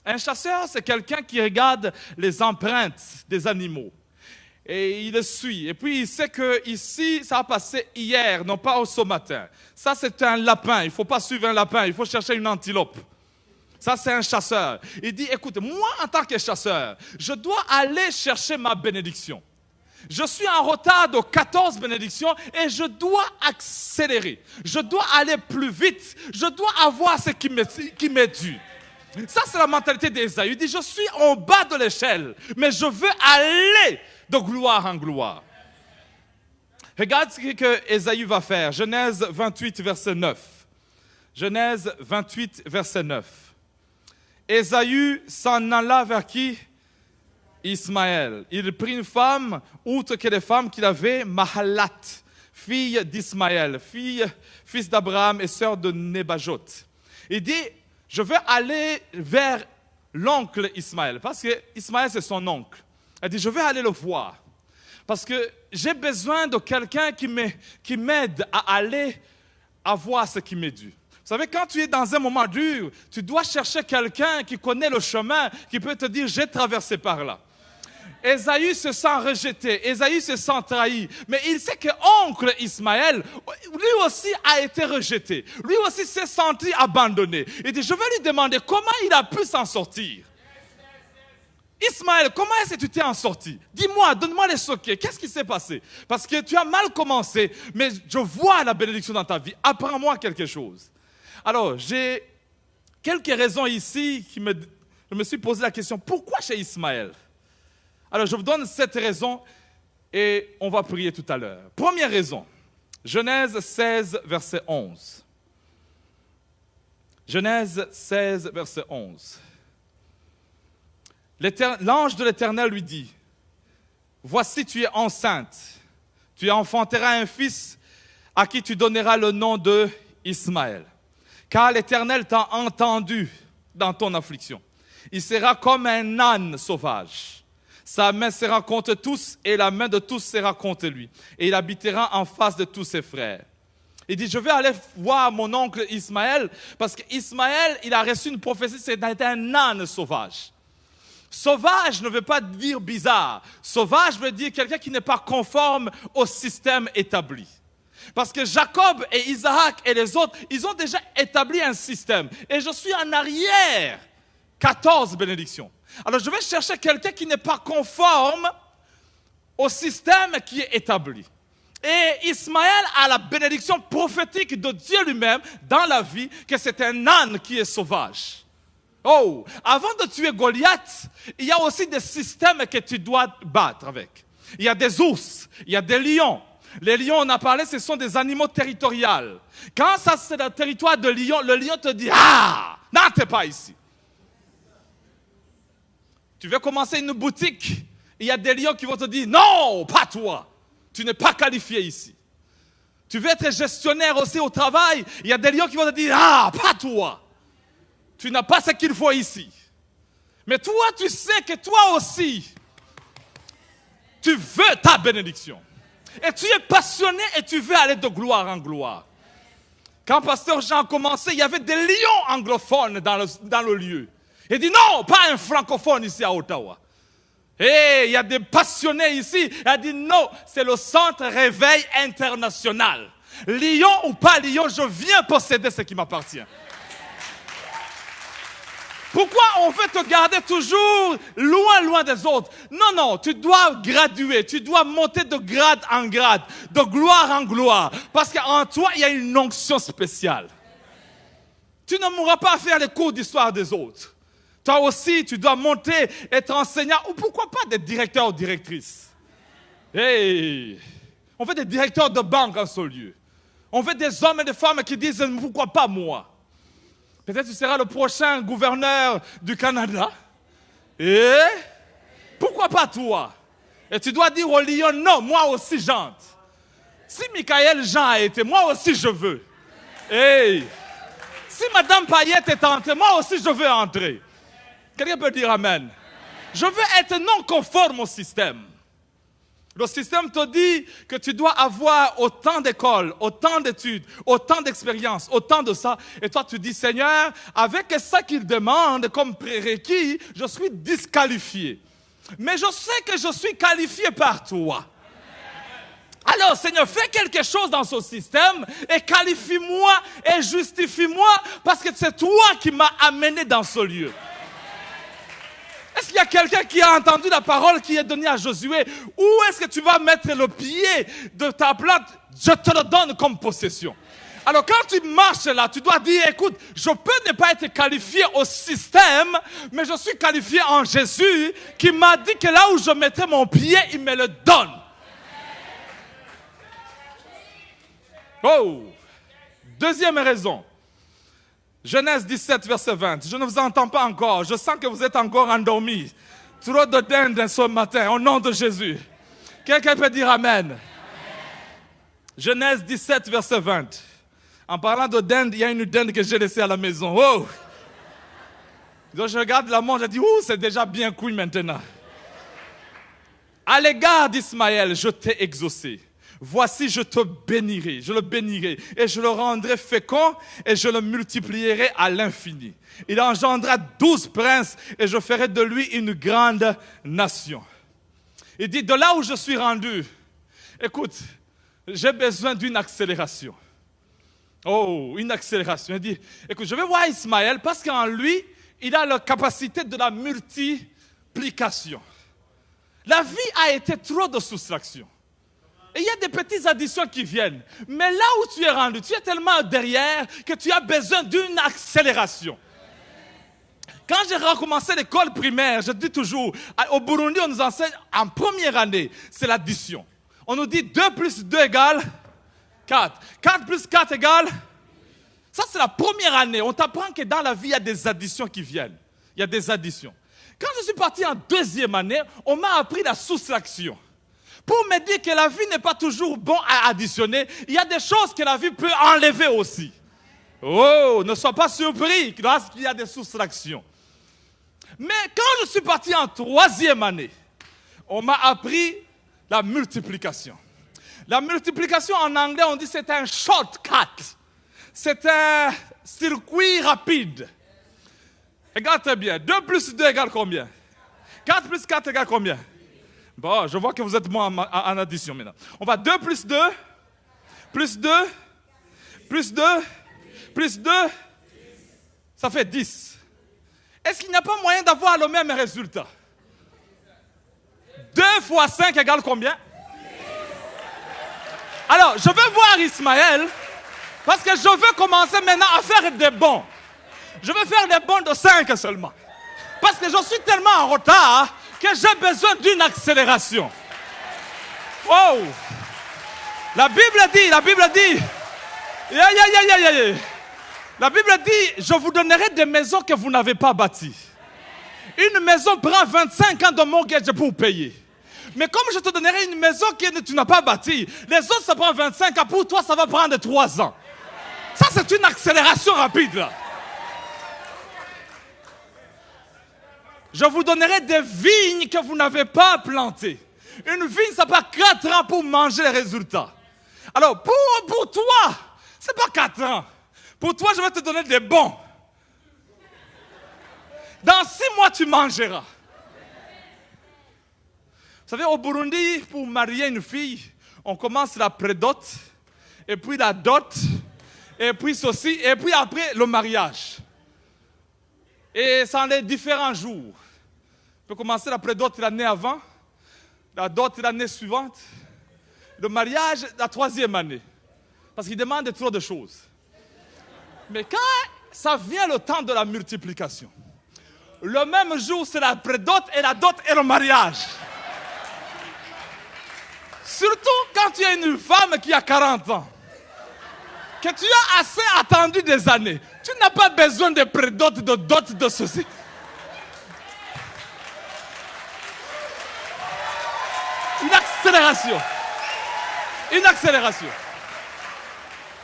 Un chasseur, c'est quelqu'un qui regarde les empreintes des animaux. Et il le suit. Et puis il sait que ici, ça a passé hier, non pas au ce matin. Ça, c'est un lapin. Il ne faut pas suivre un lapin, il faut chercher une antilope. Ça, c'est un chasseur. Il dit, écoute, moi, en tant que chasseur, je dois aller chercher ma bénédiction. Je suis en retard de 14 bénédictions et je dois accélérer. Je dois aller plus vite. Je dois avoir ce qui m'est dû. Ça, c'est la mentalité d'Ésaü. Il dit, je suis en bas de l'échelle, mais je veux aller de gloire en gloire. Regarde ce que Ésaü va faire. Genèse 28, verset 9. Genèse 28, verset 9. Ésaü s'en alla vers qui? Ismaël. Il prit une femme, outre que les femmes qu'il avait, Mahalat, fille d'Ismaël, fils d'Abraham et sœur de Nebajot. Il dit, je vais aller vers l'oncle Ismaël, parce que Ismaël c'est son oncle. Elle dit, je vais aller le voir, parce que j'ai besoin de quelqu'un qui m'aide à aller à voir ce qui m'est dû. Vous savez, quand tu es dans un moment dur, tu dois chercher quelqu'un qui connaît le chemin, qui peut te dire, j'ai traversé par là. Ésaü se sent rejeté, Ésaü se sent trahi, mais il sait que oncle Ismaël, lui aussi a été rejeté, lui aussi s'est senti abandonné. Il dit, je vais lui demander comment il a pu s'en sortir. Ismaël, comment est-ce que tu t'es en sorti? Dis-moi, donne-moi les secrets, qu'est-ce qui s'est passé? Parce que tu as mal commencé, mais je vois la bénédiction dans ta vie, apprends-moi quelque chose. Alors, j'ai quelques raisons ici je me suis posé la question, pourquoi chez Ismaël? Alors, je vous donne 7 raisons et on va prier tout à l'heure. Première raison, Genèse 16, verset 11. Genèse 16, verset 11. L'ange de l'Éternel lui dit, « Voici, tu es enceinte, tu enfanteras un fils à qui tu donneras le nom de Ismaël. Car l'Éternel t'a entendu dans ton affliction. Il sera comme un âne sauvage. Sa main sera contre tous et la main de tous sera contre lui. Et il habitera en face de tous ses frères. Il dit, je vais aller voir mon oncle Ismaël, parce qu'Ismaël, il a reçu une prophétie, c'était un âne sauvage. Sauvage ne veut pas dire bizarre. Sauvage veut dire quelqu'un qui n'est pas conforme au système établi. Parce que Jacob et Isaac et les autres, ils ont déjà établi un système. Et je suis en arrière. 14 bénédictions. Alors je vais chercher quelqu'un qui n'est pas conforme au système qui est établi. Et Ismaël a la bénédiction prophétique de Dieu lui-même dans la vie, que c'est un âne qui est sauvage. Oh, avant de tuer Goliath, il y a aussi des systèmes que tu dois battre avec. Il y a des ours, il y a des lions. Les lions, on a parlé, ce sont des animaux territoriaux. Quand ça c'est le territoire de lion, le lion te dit « Ah, non, t'es pas ici ». Tu veux commencer une boutique, il y a des lions qui vont te dire « Non, pas toi, tu n'es pas qualifié ici ». Tu veux être gestionnaire aussi au travail, il y a des lions qui vont te dire « Ah, pas toi ». Tu n'as pas ce qu'il faut ici. Mais toi, tu sais que toi aussi, tu veux ta bénédiction. Et tu es passionné et tu veux aller de gloire en gloire. Quand Pasteur Jean a commencé, il y avait des lions anglophones dans le lieu. Il dit non, pas un francophone ici à Ottawa. Et il y a des passionnés ici. Il a dit non, c'est le centre réveil international. Lion ou pas lion, je viens posséder ce qui m'appartient. Pourquoi on veut te garder toujours loin des autres? Non, non, tu dois graduer, tu dois monter de grade en grade, de gloire en gloire. Parce qu'en toi, il y a une onction spéciale. Tu ne mourras pas à faire les cours d'histoire des autres. Toi aussi, tu dois monter, être enseignant, ou pourquoi pas des directeurs ou directrices. Hey, on veut des directeurs de banque en ce lieu. On veut des hommes et des femmes qui disent « Pourquoi pas moi ?» Peut-être tu seras le prochain gouverneur du Canada. Et pourquoi pas toi? Et tu dois dire au lion, non, moi aussi j'entre. Si Michael Jean a été, moi aussi je veux. Hey. Si Madame Payette est entrée, moi aussi je veux entrer. Quelqu'un peut dire amen. Je veux être non conforme au système. Le système te dit que tu dois avoir autant d'écoles, autant d'études, autant d'expériences, autant de ça. Et toi, tu dis, Seigneur, avec ça qu'il demande comme prérequis, je suis disqualifié. Mais je sais que je suis qualifié par toi. Alors, Seigneur, fais quelque chose dans ce système et qualifie-moi et justifie-moi parce que c'est toi qui m'as amené dans ce lieu. Est-ce qu'il y a quelqu'un qui a entendu la parole qui est donnée à Josué? Où est-ce que tu vas mettre le pied de ta plante? Je te le donne comme possession. Alors quand tu marches là, tu dois dire, écoute, je peux ne pas être qualifié au système, mais je suis qualifié en Jésus qui m'a dit que là où je mettrai mon pied, il me le donne. Oh! Deuxième raison. Genèse 17, verset 20. Je ne vous entends pas encore. Je sens que vous êtes encore endormis. Trop de dinde ce matin, au nom de Jésus. Quelqu'un peut dire amen. Amen. Genèse 17, verset 20. En parlant de dinde, il y a une dinde que j'ai laissée à la maison. Oh! Donc je regarde la montre, je dis, c'est déjà bien cuit maintenant. À l'égard d'Ismaël, je t'ai exaucé. Voici, je te bénirai, je le bénirai, et je le rendrai fécond, et je le multiplierai à l'infini. Il engendra 12 princes, et je ferai de lui une grande nation. Il dit, de là où je suis rendu, écoute, j'ai besoin d'une accélération. Oh, une accélération. Il dit, écoute, je vais voir Ismaël, parce qu'en lui, il a la capacité de la multiplication. La vie a été trop de soustraction. Et il y a des petites additions qui viennent. Mais là où tu es rendu, tu es tellement derrière que tu as besoin d'une accélération. Quand j'ai recommencé l'école primaire, je dis toujours, au Burundi, on nous enseigne en première année, c'est l'addition. On nous dit 2 plus 2 égale 4. 4 plus 4 égale... Ça, c'est la première année. On t'apprend que dans la vie, il y a des additions qui viennent. Il y a des additions. Quand je suis parti en deuxième année, on m'a appris la soustraction. Pour me dire que la vie n'est pas toujours bon à additionner, il y a des choses que la vie peut enlever aussi. Oh, ne sois pas surpris lorsqu'il y a des soustractions. Mais quand je suis parti en troisième année, on m'a appris la multiplication. La multiplication en anglais, on dit c'est un shortcut. C'est un circuit rapide. Regarde très bien. 2 plus 2 égale combien? 4 plus 4 égale combien? Bon, je vois que vous êtes bon en addition maintenant. On va 2 plus 2, plus 2, plus 2, plus 2, ça fait 10. Est-ce qu'il n'y a pas moyen d'avoir le même résultat? 2 fois 5 égale combien? Alors, je veux voir Ismaël, parce que je veux commencer maintenant à faire des bons. Je veux faire des bons de 5 seulement. Parce que je suis tellement en retard que j'ai besoin d'une accélération. Oh! La Bible dit, la Bible dit, je vous donnerai des maisons que vous n'avez pas bâties. Une maison prend 25 ans de mortgage pour payer. Mais comme je te donnerai une maison que tu n'as pas bâtie, les autres, ça prend 25 ans. Pour toi, ça va prendre 3 ans. Ça, c'est une accélération rapide, là. Je vous donnerai des vignes que vous n'avez pas plantées. Une vigne, ça prend 4 ans pour manger les résultats. Alors, pour toi, c'est pas 4 ans. Pour toi, je vais te donner des bons. Dans 6 mois, tu mangeras. Vous savez, au Burundi, pour marier une fille, on commence la prédot, et puis la dot, et puis ceci, et puis après le mariage. Et ça en est différents jours. On peut commencer la prédot l'année avant, la dot l'année suivante, le mariage la 3e année. Parce qu'il demande trop de choses. Mais quand ça vient le temps de la multiplication, le même jour, c'est la prédot et la dot et le mariage. Surtout quand tu es une femme qui a 40 ans, que tu as assez attendu des années. Tu n'as pas besoin de prédot, de dot, de ceci. Une accélération. Une accélération.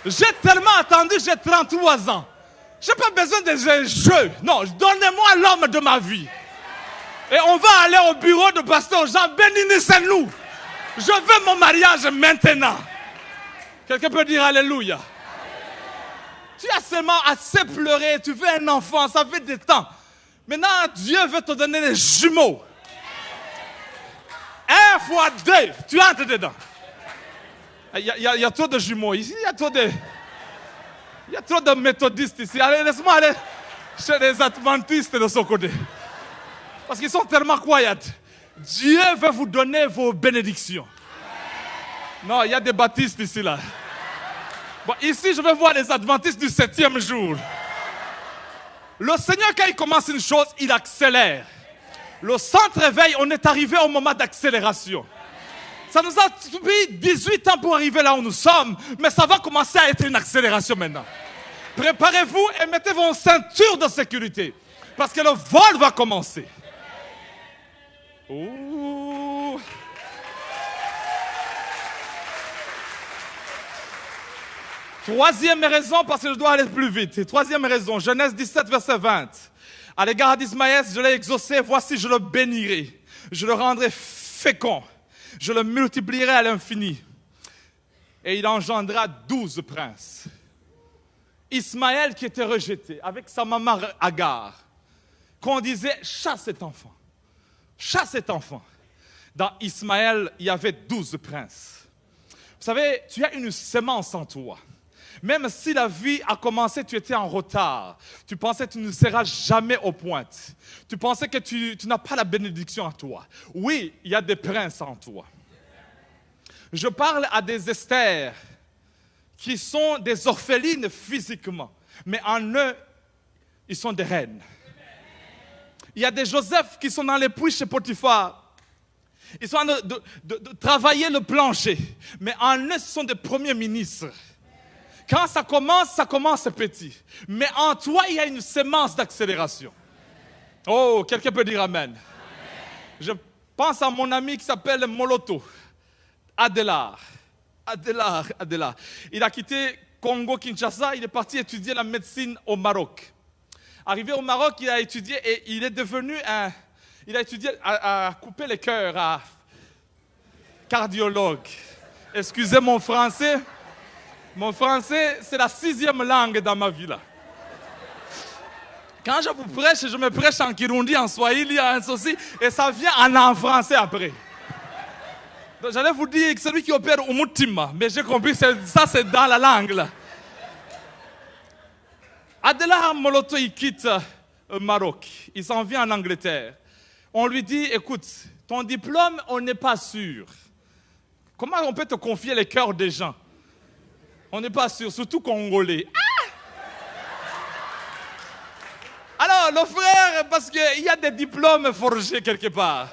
J'ai tellement attendu, j'ai 33 ans. Je n'ai pas besoin de jeux. Non, donnez-moi l'homme de ma vie. Et on va aller au bureau de pasteur Jean, bénissez-nous. Je veux mon mariage maintenant. Quelqu'un peut dire Alléluia. Tu as seulement assez pleuré, tu veux un enfant, ça fait des temps. Maintenant, Dieu veut te donner des jumeaux. 1 fois 2, tu entres dedans. Il y a trop de jumeaux ici, il y a trop de méthodistes ici. Allez, laisse-moi aller chez les adventistes de ce côté. Parce qu'ils sont tellement quiet. Dieu veut vous donner vos bénédictions. Non, il y a des baptistes ici, là. Bon, ici, je vais voir les adventistes du 7e jour. Le Seigneur, quand il commence une chose, il accélère. Le centre-réveil, on est arrivé au moment d'accélération. Ça nous a pris 18 ans pour arriver là où nous sommes, mais ça va commencer à être une accélération maintenant. Préparez-vous et mettez vos ceintures de sécurité, parce que le vol va commencer. Ouh. Troisième raison, parce que je dois aller plus vite. Troisième raison, Genèse 17, verset 20. À l'égard d'Ismaël, je l'ai exaucé, voici je le bénirai. Je le rendrai fécond. Je le multiplierai à l'infini. Et il engendra 12 princes. Ismaël qui était rejeté avec sa maman Agar, qu'on disait, chasse cet enfant. Chasse cet enfant. Dans Ismaël, il y avait 12 princes. Vous savez, tu as une semence en toi. Même si la vie a commencé, tu étais en retard. Tu pensais que tu ne seras jamais aux pointes. Tu pensais que tu n'as pas la bénédiction en toi. Oui, il y a des princes en toi. Je parle à des Esther qui sont des orphelines physiquement, mais en eux, ils sont des reines. Il y a des Joseph qui sont dans les puits chez Potiphar. Ils sont en train de travailler le plancher, mais en eux, ce sont des premiers ministres. Quand ça commence petit. Mais en toi, il y a une semence d'accélération. Oh, quelqu'un peut dire Amen. Je pense à mon ami qui s'appelle Moloto. Adélard. Il a quitté Congo-Kinshasa, il est parti étudier la médecine au Maroc. Arrivé au Maroc, il a étudié et il est devenu il a étudié à couper les cœurs, à cardiologue. Excusez mon français. Mon français, c'est la 6e langue dans ma vie là. Quand je vous prêche, je me prêche en Kirundi, en Swahili, en ceci, et ça vient en français après. Donc, j'allais vous dire que celui qui opère au Mutima, mais j'ai compris que ça c'est dans la langue là. Adela Moloto, il quitte Maroc, il s'en vient en Angleterre. On lui dit, écoute, ton diplôme, on n'est pas sûr. Comment on peut te confier les cœurs des gens? On n'est pas sûr, surtout congolais. Alors, le frère, parce qu'il y a des diplômes forgés quelque part.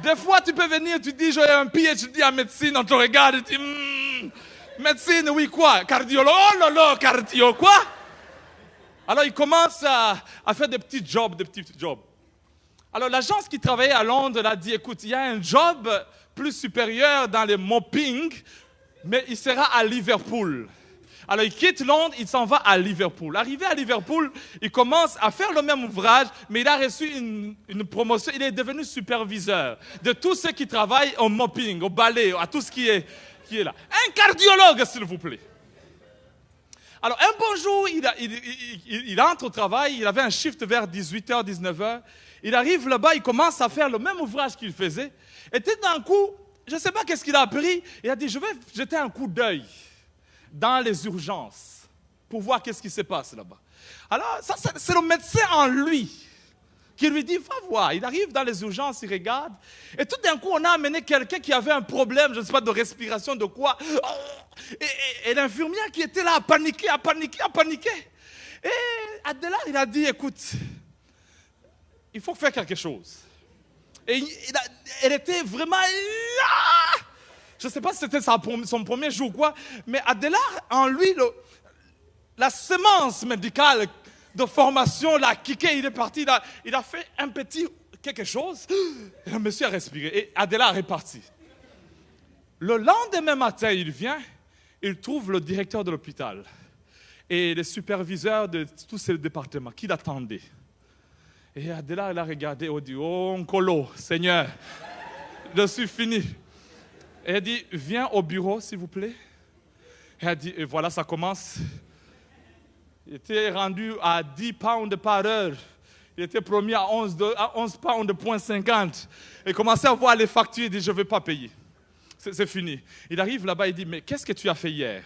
Des fois, tu peux venir, tu dis, j'ai un PhD en médecine, on te regarde et tu dis, médecine, oui, quoi? Cardiologue, oh là là, cardio, quoi? Alors, il commence à faire des petits jobs. Alors, l'agence qui travaillait à Londres a dit, écoute, il y a un job plus supérieur dans les mopping, mais il sera à Liverpool. Alors, il quitte Londres, il s'en va à Liverpool. Arrivé à Liverpool, il commence à faire le même ouvrage, mais il a reçu une promotion. Il est devenu superviseur de tous ceux qui travaillent au mopping, au balai, à tout ce qui est là. Un cardiologue, s'il vous plaît. Alors, un bon jour, il entre au travail, il avait un shift vers 18h, 19h. Il arrive là-bas, il commence à faire le même ouvrage qu'il faisait. Et tout d'un coup, je ne sais pas qu'est-ce qu'il a appris, il a dit, je vais jeter un coup d'œil dans les urgences pour voir qu'est-ce qui se passe là-bas. Alors, ça, c'est le médecin en lui qui lui dit, va voir. Il arrive dans les urgences, il regarde, et tout d'un coup, on a amené quelqu'un qui avait un problème, je ne sais pas, de respiration, de quoi. Et l'infirmière qui était là a paniqué. Et Adela, il a dit, écoute, il faut faire quelque chose. Et elle était vraiment là. Je ne sais pas si c'était son premier jour ou quoi, mais Adela, en lui, la semence médicale de formation l'a kické, il est parti, il a fait un petit quelque chose, et le monsieur a respiré, et Adela est reparti. Le lendemain matin, il vient, il trouve le directeur de l'hôpital et le superviseur de tout ce département qui l'attendait. Et Adela, elle a regardé, elle dit, oh, Nkolo, Seigneur, je suis fini. Et elle dit, viens au bureau, s'il vous plaît. Et elle dit, et voilà, ça commence. Il était rendu à 10 pounds par heure. Il était promis à 11 pounds de point 50. Il commençait à voir les factures, il dit, je ne vais pas payer. C'est fini. Il arrive là-bas, il dit, mais qu'est-ce que tu as fait hier?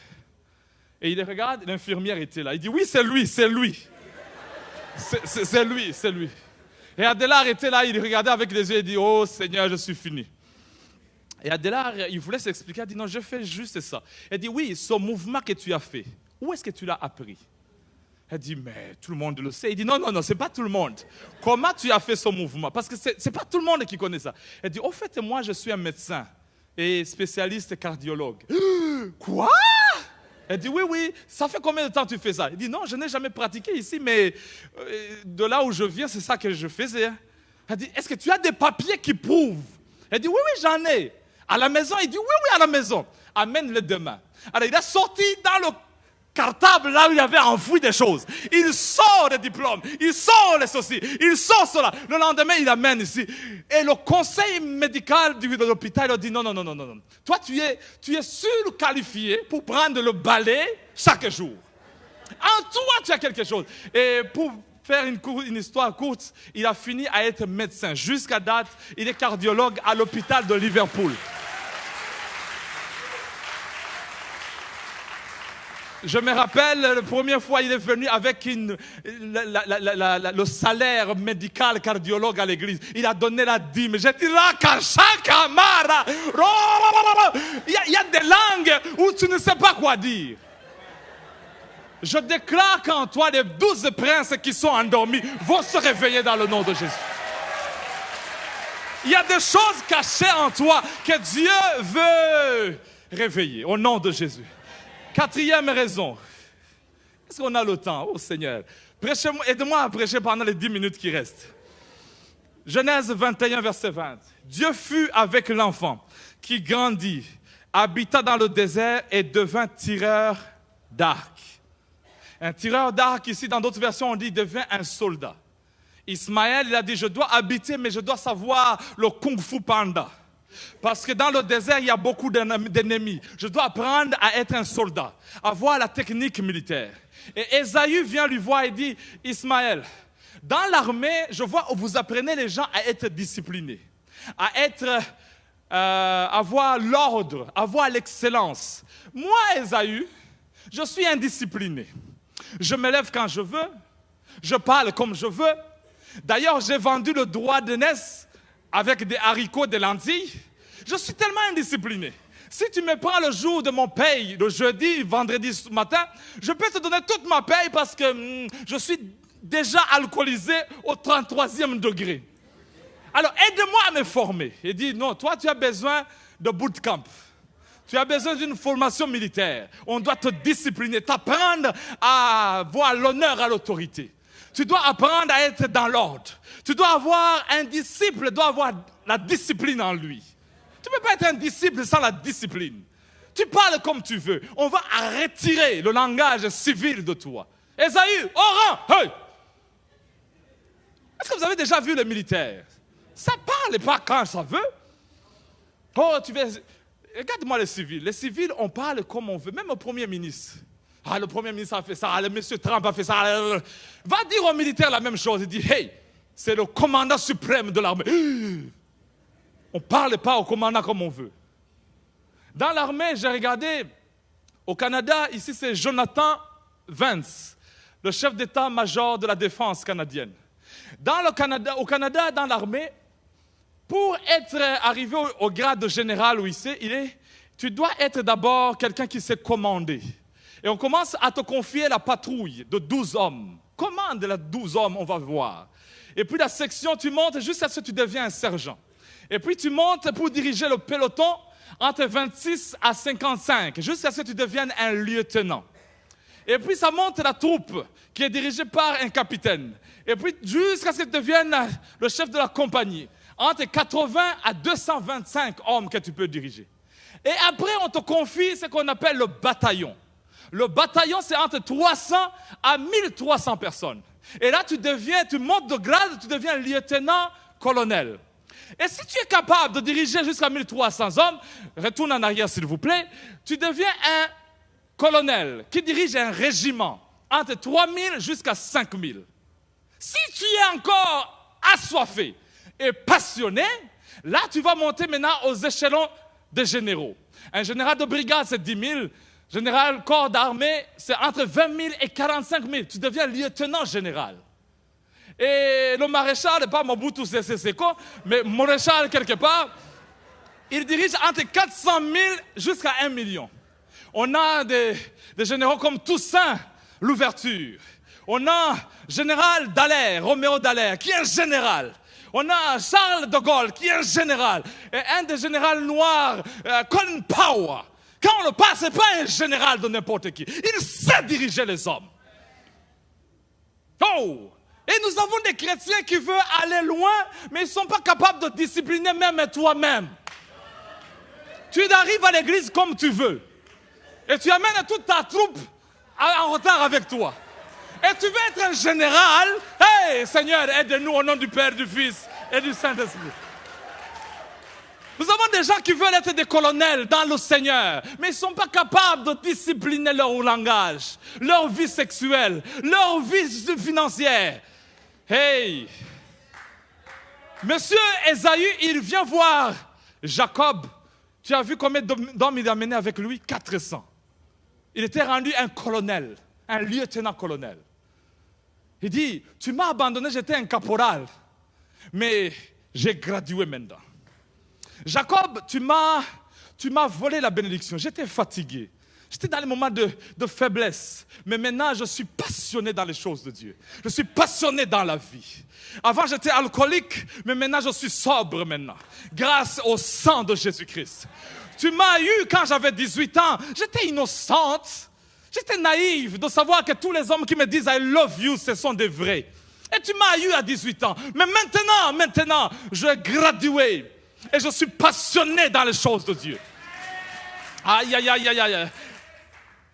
Et il regarde, l'infirmière était là. Il dit, oui, c'est lui. C'est lui. Et Adela était là, il regardait avec les yeux, il dit, oh Seigneur, je suis fini. Et Adela, il voulait s'expliquer, il dit, non, je fais juste ça. Elle dit, oui, ce mouvement que tu as fait, où est-ce que tu l'as appris? Elle dit, mais tout le monde le sait. Il dit, non, ce n'est pas tout le monde. Comment tu as fait ce mouvement? Parce que ce n'est pas tout le monde qui connaît ça. Elle dit, au fait, moi, je suis un médecin et spécialiste cardiologue. Quoi? Elle dit, oui, ça fait combien de temps tu fais ça? Il dit, non, je n'ai jamais pratiqué ici, mais de là où je viens, c'est ça que je faisais. Elle dit, est-ce que tu as des papiers qui prouvent? Elle dit, oui, j'en ai. À la maison? Il dit, oui, à la maison. Amène-le demain. Alors, il a sorti dans le cartable, là où il avait enfoui des choses. Il sort des diplômes, il sort les ceci, il sort cela. Le lendemain, il amène ici. Et le conseil médical de l'hôpital a dit non. Toi, tu es surqualifié pour prendre le balai chaque jour. En toi, tu as quelque chose. Et pour faire une histoire courte, il a fini à être médecin. Jusqu'à date, il est cardiologue à l'hôpital de Liverpool. Je me rappelle, la première fois, il est venu avec le salaire médical cardiologue à l'église. Il a donné la dîme. J'ai dit, il y a des langues où tu ne sais pas quoi dire. Je déclare qu'en toi, les 12 princes qui sont endormis vont se réveiller dans le nom de Jésus. Il y a des choses cachées en toi que Dieu veut réveiller au nom de Jésus. 4e raison. Est-ce qu'on a le temps? Oh Seigneur, aide-moi à prêcher pendant les 10 minutes qui restent. Genèse 21, verset 20. Dieu fut avec l'enfant qui grandit, habita dans le désert et devint tireur d'arc. Un tireur d'arc, ici dans d'autres versions, on dit devint un soldat. Ismaël, il a dit, je dois habiter, mais je dois savoir le kung fu panda. Parce que dans le désert, il y a beaucoup d'ennemis. Je dois apprendre à être un soldat, à voir la technique militaire. Et Ésaü vient lui voir et dit, Ismaël, dans l'armée, je vois où vous apprenez les gens à être disciplinés, à avoir l'ordre, à avoir l'excellence. Moi, Ésaü, je suis indiscipliné. Je me lève quand je veux, je parle comme je veux. D'ailleurs, j'ai vendu le droit d'aînesse avec des haricots, des lentilles. Je suis tellement indiscipliné. Si tu me prends le jour de mon paye, le jeudi, vendredi matin, je peux te donner toute ma paye parce que je suis déjà alcoolisé au 33e degré. Alors, aide-moi à me former. Il dit, non, toi, tu as besoin de bootcamp. Tu as besoin d'une formation militaire. On doit te discipliner, t'apprendre à voir l'honneur à l'autorité. Tu dois apprendre à être dans l'ordre. Tu dois avoir un disciple, doit avoir la discipline en lui. Tu ne peux pas être un disciple sans la discipline. Tu parles comme tu veux. On va retirer le langage civil de toi. Ésaü, au rang, hey! Est-ce que vous avez déjà vu les militaires? Ça parle pas quand ça veut. Oh, tu veux... Regarde-moi les civils. Les civils, on parle comme on veut. Même au Premier ministre. Ah, le Premier ministre a fait ça. Le monsieur Trump a fait ça. Va dire aux militaires la même chose. Il dit, hey, c'est le commandant suprême de l'armée. On ne parle pas au commandant comme on veut. Dans l'armée, j'ai regardé, au Canada, ici c'est Jonathan Vance, le chef d'état-major de la défense canadienne. Au Canada, dans l'armée, pour être arrivé au grade de général où tu dois être d'abord quelqu'un qui sait commander. Et on commence à te confier la patrouille de 12 hommes. Commande les 12 hommes, on va voir. Et puis la section, tu montes jusqu'à ce que tu deviens un sergent. Et puis tu montes pour diriger le peloton entre 26 à 55, jusqu'à ce que tu deviennes un lieutenant. Et puis ça monte la troupe qui est dirigée par un capitaine. Et puis jusqu'à ce que tu deviennes le chef de la compagnie. Entre 80 à 225 hommes que tu peux diriger. Et après, on te confie ce qu'on appelle le bataillon. Le bataillon, c'est entre 300 à 1300 personnes. Et là, tu montes de grade, tu deviens lieutenant-colonel. Et si tu es capable de diriger jusqu'à 1300 hommes, retourne en arrière s'il vous plaît, tu deviens un colonel qui dirige un régiment entre 3000 jusqu'à 5000. Si tu es encore assoiffé et passionné, là tu vas monter maintenant aux échelons des généraux. Un général de brigade c'est 10 000, général corps d'armée c'est entre 20 000 et 45 000. Tu deviens lieutenant général. Et le maréchal n'est pas Mobutu Sese Seko, mais maréchal quelque part, il dirige entre 400 000 jusqu'à 1 million. On a des généraux comme Toussaint Louverture. On a général Dallaire, Roméo Dallaire, qui est un général. On a Charles de Gaulle, qui est un général. Et un des généraux noirs, Colin Powell. Quand on le passe, ce n'est pas un général de n'importe qui. Il sait diriger les hommes. Oh! Et nous avons des chrétiens qui veulent aller loin, mais ils ne sont pas capables de discipliner même toi-même. Tu arrives à l'église comme tu veux. Et tu amènes toute ta troupe en retard avec toi. Et tu veux être un général. Hey, Seigneur, aide-nous au nom du Père, du Fils et du Saint-Esprit. Nous avons des gens qui veulent être des colonels dans le Seigneur, mais ils ne sont pas capables de discipliner leur langage, leur vie sexuelle, leur vie financière. Hey! Monsieur Ésaü, il vient voir Jacob. Tu as vu combien d'hommes il a amené avec lui? 400. Il était rendu un colonel, un lieutenant-colonel. Il dit, tu m'as abandonné, j'étais un caporal, mais j'ai gradué maintenant. Jacob, tu m'as volé la bénédiction, j'étais fatigué. J'étais dans les moments de faiblesse. Mais maintenant, je suis passionné dans les choses de Dieu. Je suis passionné dans la vie. Avant, j'étais alcoolique, mais maintenant, je suis sobre maintenant. Grâce au sang de Jésus-Christ. Tu m'as eu quand j'avais 18 ans. J'étais innocente. J'étais naïve de savoir que tous les hommes qui me disent « I love you », ce sont des vrais. Et tu m'as eu à 18 ans. Mais maintenant, je suis gradué. Et je suis passionné dans les choses de Dieu. Aïe, aïe, aïe, aïe, aïe.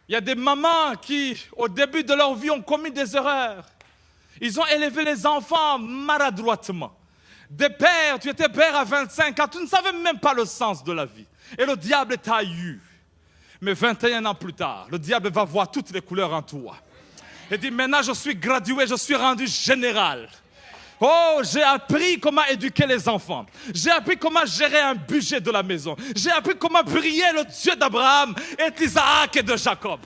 Il y a des mamans qui, au début de leur vie, ont commis des erreurs. Ils ont élevé les enfants maladroitement. Des pères, tu étais père à 25 ans, tu ne savais même pas le sens de la vie. Et le diable t'a eu. Mais 21 ans plus tard, le diable va voir toutes les couleurs en toi. Et dit, maintenant je suis gradué, je suis rendu général. Oh, j'ai appris comment éduquer les enfants. J'ai appris comment gérer un budget de la maison. J'ai appris comment prier le Dieu d'Abraham et d'Isaac et de Jacob.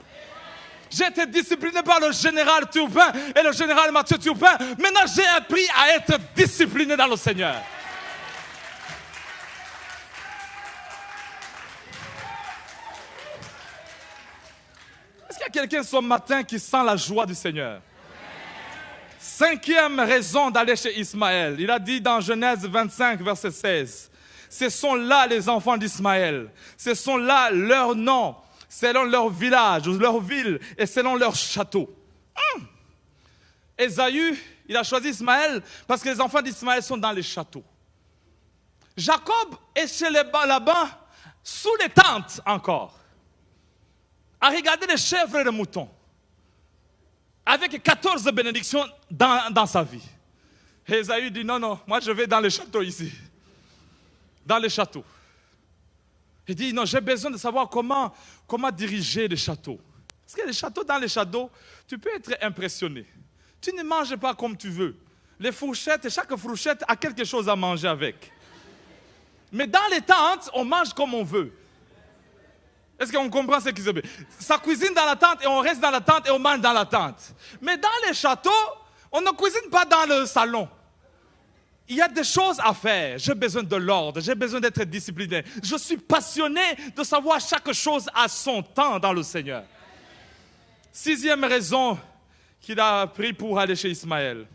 J'ai été discipliné par le général Turpin et le général Mathieu Turpin. Maintenant, j'ai appris à être discipliné dans le Seigneur. Est-ce qu'il y a quelqu'un ce matin qui sent la joie du Seigneur? 5e raison d'aller chez Ismaël. Il a dit dans Genèse 25, verset 16. Ce sont là les enfants d'Ismaël. Ce sont là leurs noms, selon leur village, leur ville et selon leur château. Ésaü, il a choisi Ismaël parce que les enfants d'Ismaël sont dans les châteaux. Jacob est chez les là-bas, sous les tentes encore, à regarder les chèvres et les moutons, avec 14 bénédictions dans sa vie. Et Ésaü dit, non, moi je vais dans les châteaux ici. Dans les châteaux. Il dit, non, j'ai besoin de savoir comment diriger les châteaux. Parce que les châteaux, dans les châteaux, tu peux être impressionné. Tu ne manges pas comme tu veux. Les fourchettes, chaque fourchette a quelque chose à manger avec. Mais dans les tentes, on mange comme on veut. Est-ce qu'on comprend ce qui se passe? Ça cuisine dans la tente et on reste dans la tente et on mange dans la tente. Mais dans les châteaux, on ne cuisine pas dans le salon. Il y a des choses à faire. J'ai besoin de l'ordre, j'ai besoin d'être discipliné. Je suis passionné de savoir chaque chose à son temps dans le Seigneur. 6e raison qu'il a pris pour aller chez Ismaël.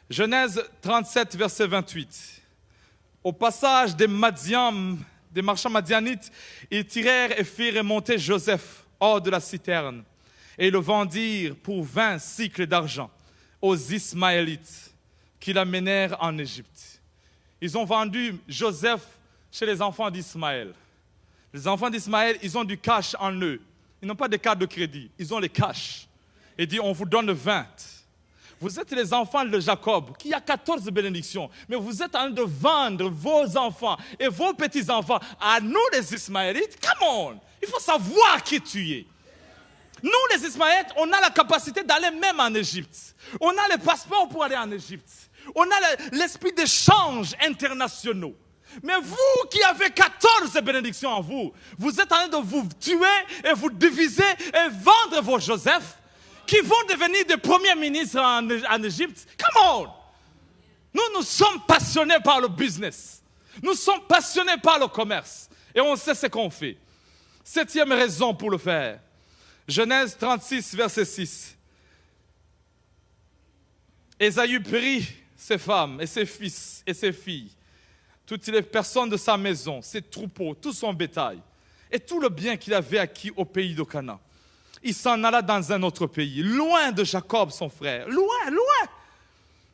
Genèse 37, verset 28. Au passage des marchands madianites, ils tirèrent et firent remonter Joseph hors de la citerne et le vendirent pour 20 cycles d'argent aux Ismaélites qui l'amenèrent en Égypte. Ils ont vendu Joseph chez les enfants d'Ismaël. Les enfants d'Ismaël, ils ont du cash en eux. Ils n'ont pas de carte de crédit, ils ont les cash. Il dit, on vous donne 20. Vous êtes les enfants de Jacob, qui a 14 bénédictions. Mais vous êtes en train de vendre vos enfants et vos petits-enfants à nous les Ismaélites. Come on! Il faut savoir qui tu es. Nous les Ismaélites, on a la capacité d'aller même en Égypte. On a les passeports pour aller en Égypte. On a l'esprit d'échange internationaux. Mais vous qui avez 14 bénédictions en vous, vous êtes en train de vous tuer et vous diviser et vendre vos Joseph qui vont devenir des premiers ministres en Égypte. Come on! Nous sommes passionnés par le business. Nous sommes passionnés par le commerce. Et on sait ce qu'on fait. 7e raison pour le faire. Genèse 36, verset 6. Ésaü prit ses femmes et ses fils et ses filles, toutes les personnes de sa maison, ses troupeaux, tout son bétail et tout le bien qu'il avait acquis au pays de Canaan. Il s'en alla dans un autre pays, loin de Jacob, son frère. Loin, loin.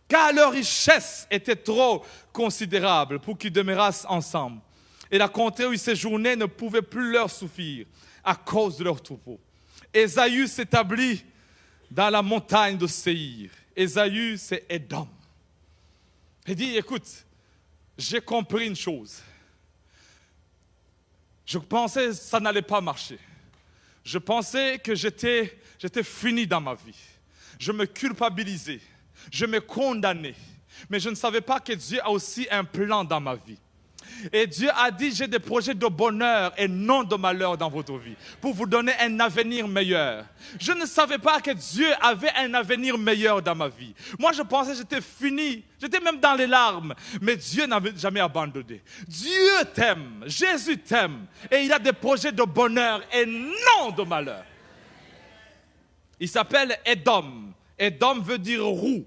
Car leur richesse était trop considérable pour qu'ils demeurassent ensemble. Et la contrée où ils séjournaient ne pouvait plus leur suffire à cause de leurs troupeaux. Ésaü s'établit dans la montagne de Séir. Ésaü, c'est Édom. Il dit, écoute, j'ai compris une chose. Je pensais que ça n'allait pas marcher. Je pensais que j'étais fini dans ma vie. Je me culpabilisais. Je me condamnais. Mais je ne savais pas que Dieu a aussi un plan dans ma vie. Et Dieu a dit, j'ai des projets de bonheur et non de malheur dans votre vie, pour vous donner un avenir meilleur. Je ne savais pas que Dieu avait un avenir meilleur dans ma vie. Moi, je pensais que j'étais fini, j'étais même dans les larmes. Mais Dieu n'avait jamais abandonné. Dieu t'aime, Jésus t'aime, et il a des projets de bonheur et non de malheur. Il s'appelle Édom. Édom veut dire roux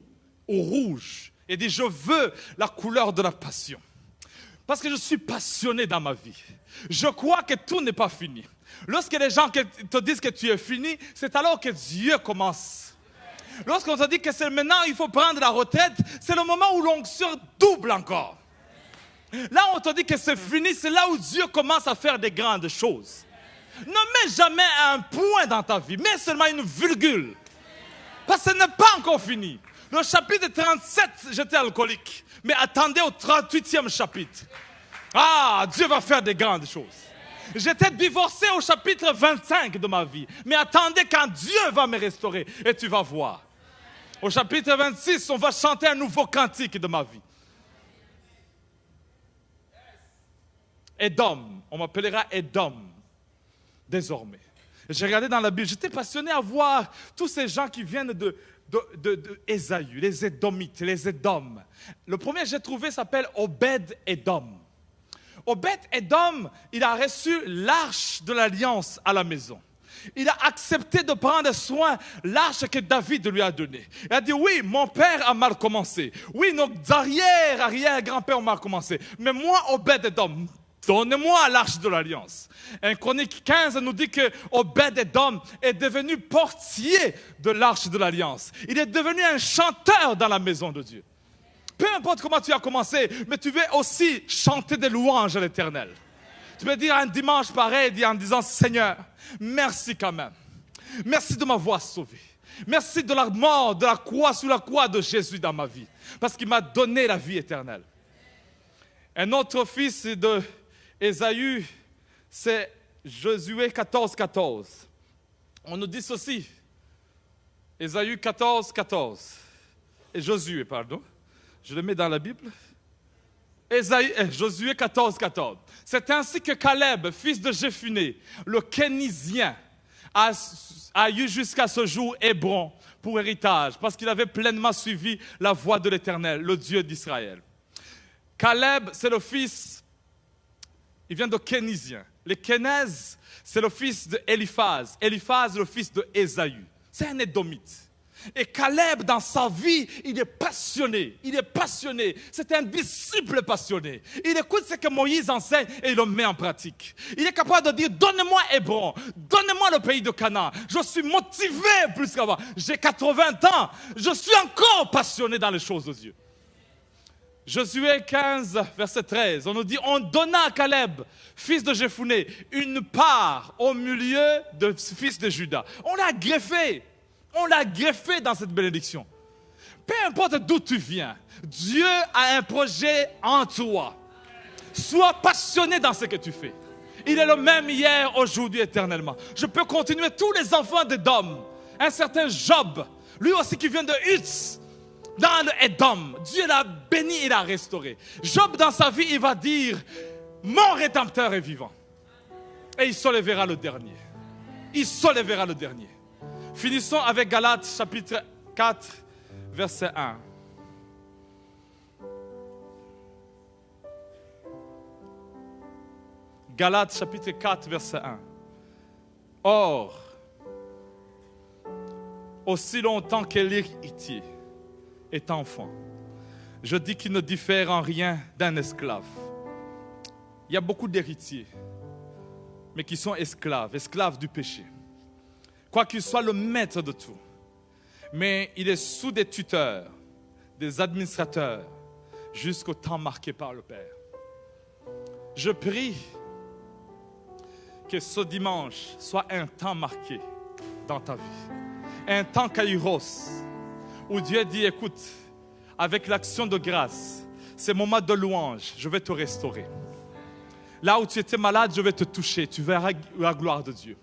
ou rouge. Il dit, je veux la couleur de la passion. Parce que je suis passionné dans ma vie. Je crois que tout n'est pas fini. Lorsque les gens te disent que tu es fini, c'est alors que Dieu commence. Lorsqu'on te dit que c'est maintenant il faut prendre la retraite, c'est le moment où l'onction double encore. Là on te dit que c'est fini, c'est là où Dieu commence à faire des grandes choses. Ne mets jamais un point dans ta vie, mets seulement une virgule. Parce que ce n'est pas encore fini. Le chapitre 37, j'étais alcoolique. Mais attendez au 38e chapitre. Ah, Dieu va faire des grandes choses. J'étais divorcé au chapitre 25 de ma vie. Mais attendez quand Dieu va me restaurer. Et tu vas voir. Au chapitre 26, on va chanter un nouveau cantique de ma vie. Édom, on m'appellera Édom, désormais. J'ai regardé dans la Bible, j'étais passionné à voir tous ces gens qui viennent de Ésaü, les Édomites, les Édoms. Le premier que j'ai trouvé s'appelle Obed-Édom. Obed-Édom, il a reçu l'arche de l'alliance à la maison. Il a accepté de prendre soin de l'arche que David lui a donnée. Il a dit, oui, mon père a mal commencé. Oui, nos arrière-grands-pères ont mal commencé. Mais moi, Obed-Édom, donne-moi l'arche de l'alliance. Un Chronique 15 nous dit que Obed-Édom est devenu portier de l'arche de l'alliance. Il est devenu un chanteur dans la maison de Dieu. Peu importe comment tu as commencé, mais tu veux aussi chanter des louanges à l'Éternel. Tu peux dire un dimanche pareil, en disant, Seigneur, merci quand même. Merci de m'avoir sauvé. Merci de la mort, de la croix, sous la croix de Jésus dans ma vie. Parce qu'il m'a donné la vie éternelle. Un autre fils de Ésaü, c'est Josué 14:14. On nous dit ceci. Ésaü 14:14. Et Josué, pardon. Je le mets dans la Bible. Josué 14:14. C'est ainsi que Caleb, fils de Jéphuné, le Kénizien, a eu jusqu'à ce jour Hébron pour héritage, parce qu'il avait pleinement suivi la voie de l'Éternel, le Dieu d'Israël. Caleb, c'est le fils, il vient de Kénizien. Les Kénèzes, c'est le fils d'Éliphaz. Éliphaz, le fils de Ésaü. C'est un Édomite. Et Caleb, dans sa vie, il est passionné. Il est passionné. C'est un disciple passionné. Il écoute ce que Moïse enseigne et il le met en pratique. Il est capable de dire, donnez-moi Hébron, donnez-moi le pays de Canaan. Je suis motivé plus qu'avant. J'ai 80 ans. Je suis encore passionné dans les choses de Dieu. Josué 15, verset 13, on nous dit, on donna à Caleb, fils de Jéphuné, une part au milieu de fils de Juda. On l'a greffé. On l'a greffé dans cette bénédiction. Peu importe d'où tu viens, Dieu a un projet en toi. Sois passionné dans ce que tu fais. Il est le même hier, aujourd'hui, éternellement. Je peux continuer tous les enfants d'Édom. Un certain Job, lui aussi qui vient de Hutz, dans l'Édom. Dieu l'a béni et l'a restauré. Job, dans sa vie, il va dire, mon Rédempteur est vivant. Et il se lèvera le dernier. Il se lèvera le dernier. Finissons avec Galates chapitre 4, verset 1. Galates chapitre 4, verset 1. Or, aussi longtemps que l'héritier est enfant, je dis qu'il ne diffère en rien d'un esclave. Il y a beaucoup d'héritiers, mais qui sont esclaves du péché. Quoi qu'il soit le maître de tout, mais il est sous des tuteurs, des administrateurs, jusqu'au temps marqué par le Père. Je prie que ce dimanche soit un temps marqué dans ta vie, un temps kairos, où Dieu dit, écoute, avec l'action de grâce, ces moments de louange, je vais te restaurer. Là où tu étais malade, je vais te toucher, tu verras la gloire de Dieu.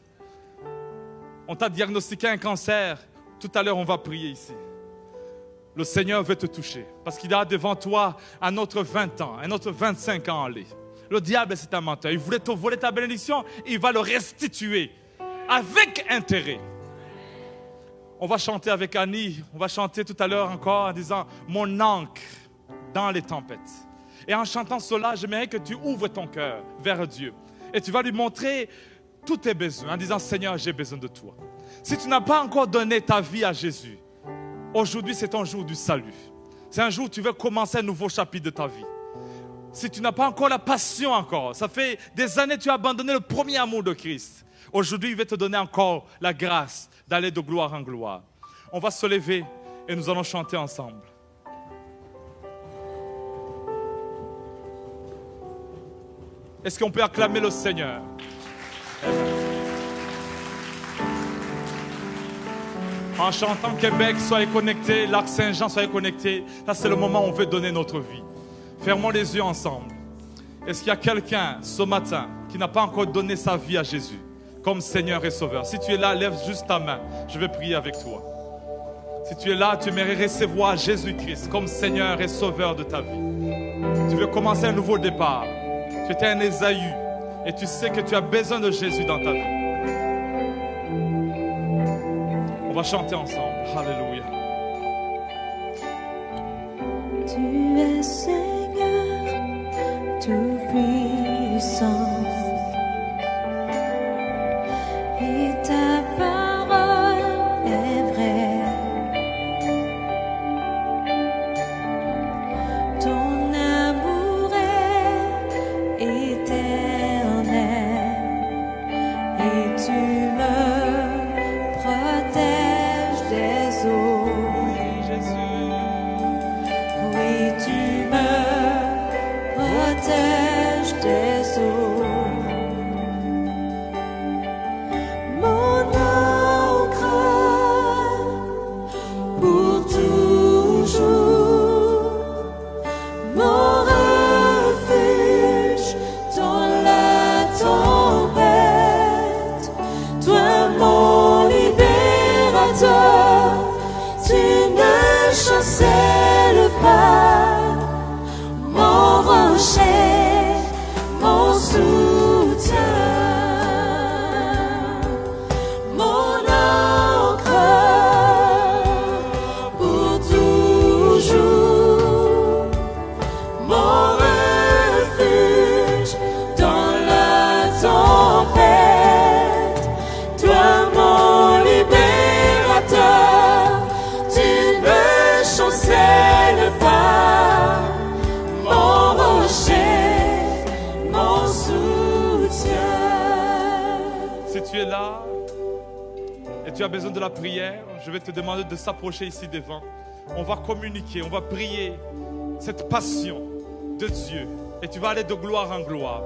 On t'a diagnostiqué un cancer. Tout à l'heure, on va prier ici. Le Seigneur veut te toucher. Parce qu'il a devant toi un autre 20 ans, un autre 25 ans à aller. Le diable, c'est un menteur. Il voulait te voler ta bénédiction. Il va le restituer avec intérêt. On va chanter avec Annie. On va chanter tout à l'heure encore en disant « Mon ancre dans les tempêtes ». Et en chantant cela, j'aimerais que tu ouvres ton cœur vers Dieu. Et tu vas lui montrer tous tes besoins en disant « Seigneur, j'ai besoin de toi ». Si tu n'as pas encore donné ta vie à Jésus, aujourd'hui c'est ton jour du salut. C'est un jour où tu veux commencer un nouveau chapitre de ta vie. Si tu n'as pas encore la passion ça fait des années que tu as abandonné le premier amour de Christ. Aujourd'hui, il va te donner encore la grâce d'aller de gloire en gloire. On va se lever et nous allons chanter ensemble. Est-ce qu'on peut acclamer le Seigneur? En chantant Québec, soyez connectés. Lac-Saint-Jean, soyez connectés. Là, c'est le moment où on veut donner notre vie. Fermons les yeux ensemble. Est-ce qu'il y a quelqu'un ce matin qui n'a pas encore donné sa vie à Jésus comme Seigneur et Sauveur? Si tu es là, lève juste ta main. Je vais prier avec toi. Si tu es là, tu aimerais recevoir Jésus-Christ comme Seigneur et Sauveur de ta vie. Tu veux commencer un nouveau départ. Tu étais un Ésaü et tu sais que tu as besoin de Jésus dans ta vie. On va chanter ensemble. Alléluia. Tu es Seigneur tout-puissant et ta parole est vraie. Ton amour est éternel et tu me protèges des eaux. Oui, tu me protèges des eaux. Mon ancre pour toujours, mon refuge dans la tempête, toi mon libérateur, tu ne chancelles pas, mon rocher, mon soutien, mon ancre pour toujours, mon refuge dans la tempête, toi mon libérateur, tu ne chancelles pas, mon rocher, mon soutien. Si tu es là et tu as besoin de la prière, je vais te demander de s'approcher ici devant. On va communiquer, on va prier cette passion de Dieu et tu vas aller de gloire en gloire.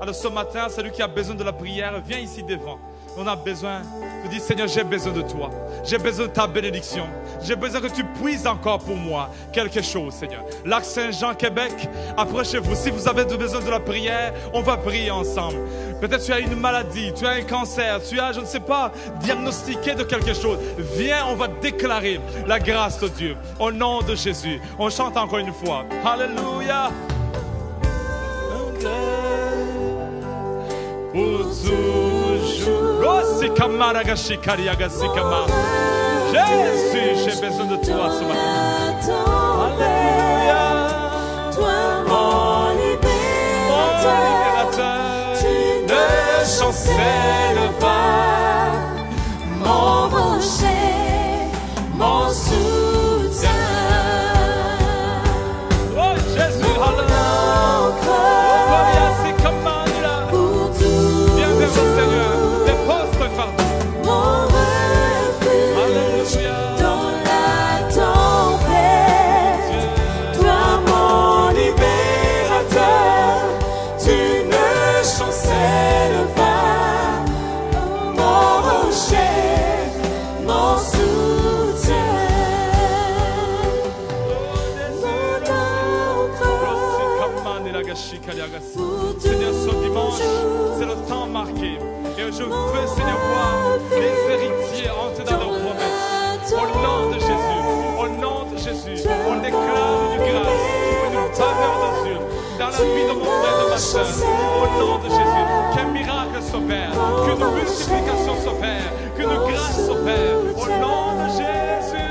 Alors ce matin, celui qui a besoin de la prière, viens ici devant. On a besoin, tu dis Seigneur, j'ai besoin de toi. J'ai besoin de ta bénédiction. J'ai besoin que tu puisses encore pour moi quelque chose, Seigneur. Lac-Saint-Jean, Québec, approchez-vous. Si vous avez besoin de la prière, on va prier ensemble. Peut-être tu as une maladie, tu as un cancer, tu as, je ne sais pas, diagnostiqué de quelque chose. Viens, on va déclarer la grâce de Dieu. Au nom de Jésus. On chante encore une fois. Alléluia. Pour toujours. Jésus, j'ai besoin de toi ce matin. Alléluia. Toi mon libérateur, tu ne chancelles pas, mon rocher, mon soutien. Oh Jésus, viens vers le Seigneur, dépose ton fardeau. Mon refuge dans la tempête, toi mon libérateur, tu ne chancelles pas, mon rocher, mon soutien. Seigneur, ce dimanche, c'est le temps marqué. Et je veux, Seigneur, voir les héritiers entrer dans leurs promesses. Au nom de Jésus, au nom de Jésus, on déclare une grâce, une faveur de Dieu dans la vie de mon frère et de ma soeur. Au nom de Jésus, qu'un miracle s'opère, qu'une multiplication s'opère, qu'une grâce s'opère. Au nom de Jésus,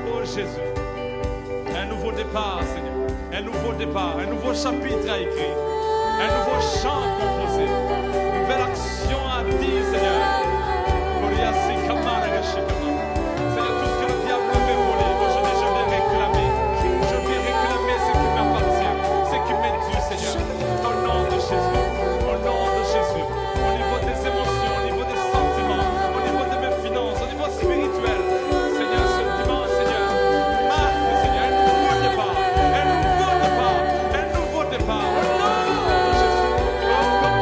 oh Jésus, un nouveau départ, Seigneur. Un nouveau départ, un nouveau chapitre à écrire, un nouveau chant à composer, une nouvelle action à dire, Seigneur. Seigneur, tout ce que le diable veut voler, aujourd'hui je vais réclamer. Je vais réclamer ce qui m'appartient, ce qui m'est dû, Seigneur. Au nom de Jésus, au nom de Jésus, au niveau des émotions, au niveau des sentiments, au niveau de mes finances, au niveau spirituel. Seigneur, ce dimanche, Seigneur, marque, Seigneur, un nouveau départ. Un nouveau départ, au nom de Jésus. Oh,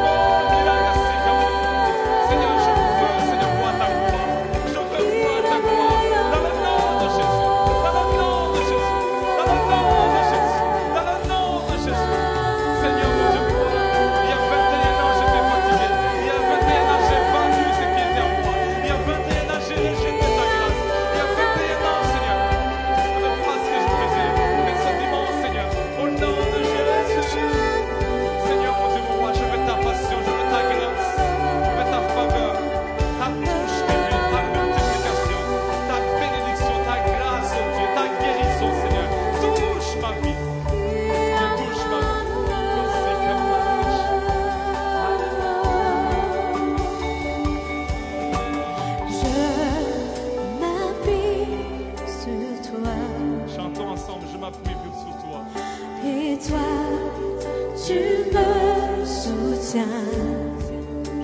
me soutiens.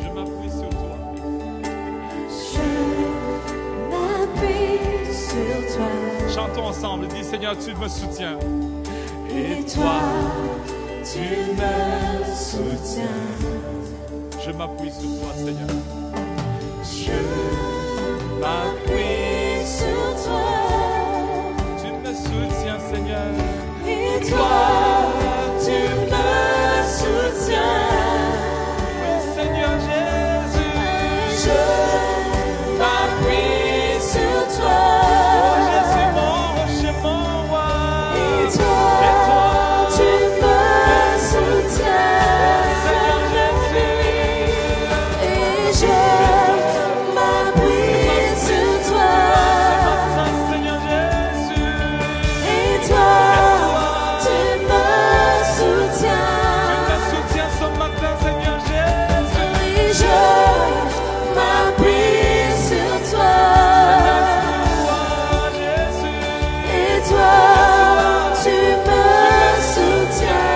Je m'appuie sur toi. Je m'appuie sur toi. Chantons ensemble. Dis Seigneur, tu me soutiens. Et toi, tu me soutiens. Je m'appuie sur toi, Seigneur. Je m'appuie sur toi. Tu me soutiens, Seigneur. Et toi, tu me soutiens. Oui, Seigneur Jésus. Je m'appuie sur toi. Oh, Jésus, mon rocher, mon roi. Et toi, tu me soutiens. Seigneur Jésus. Et je m'appuie sur toi. Seigneur Jésus. Et toi, tu me soutiens. Tu me soutiens ce matin, Seigneur Jésus. Et je m'appuie sur toi. Toi, Jésus. Et toi, tu me soutiens.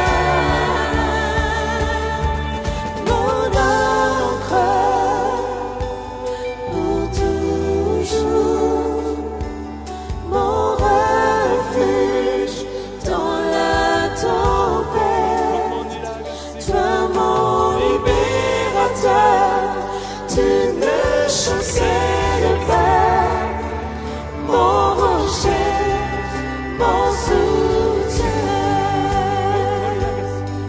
Mon encre pour toujours, mon refuge dans la tempête. Toi, mon libérateur, tu ne chancelles pas. Mon rocher, mon soutien.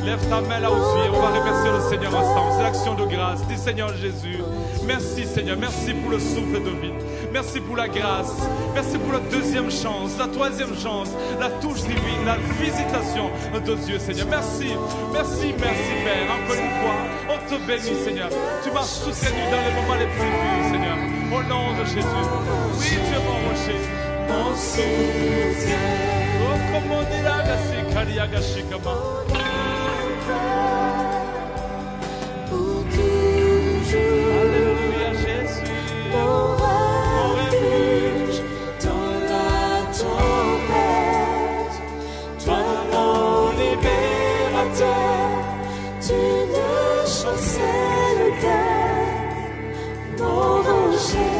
Lève ta main là où tu es. On va remercier le Seigneur ensemble. C'est l'action de grâce. Dis Seigneur Jésus. Merci Seigneur. Merci pour le souffle de vie. Merci pour la grâce. Merci pour la deuxième chance, la troisième chance, la touche divine, la visitation de Dieu Seigneur. Merci. Merci, merci Père. Encore une fois, on te bénit Seigneur. Tu m'as soutenu dans les moments les plus durs Seigneur. Au nom de Jésus. Oui, tu es mon rocher. Mon soutien. Oh, comme on dit là, merci, Kaliagashikama. Pour toujours, Alléluia Jésus. mon refuge dans la tempête. Toi, mon libérateur, tu ne chancelles pas. Mon rocher,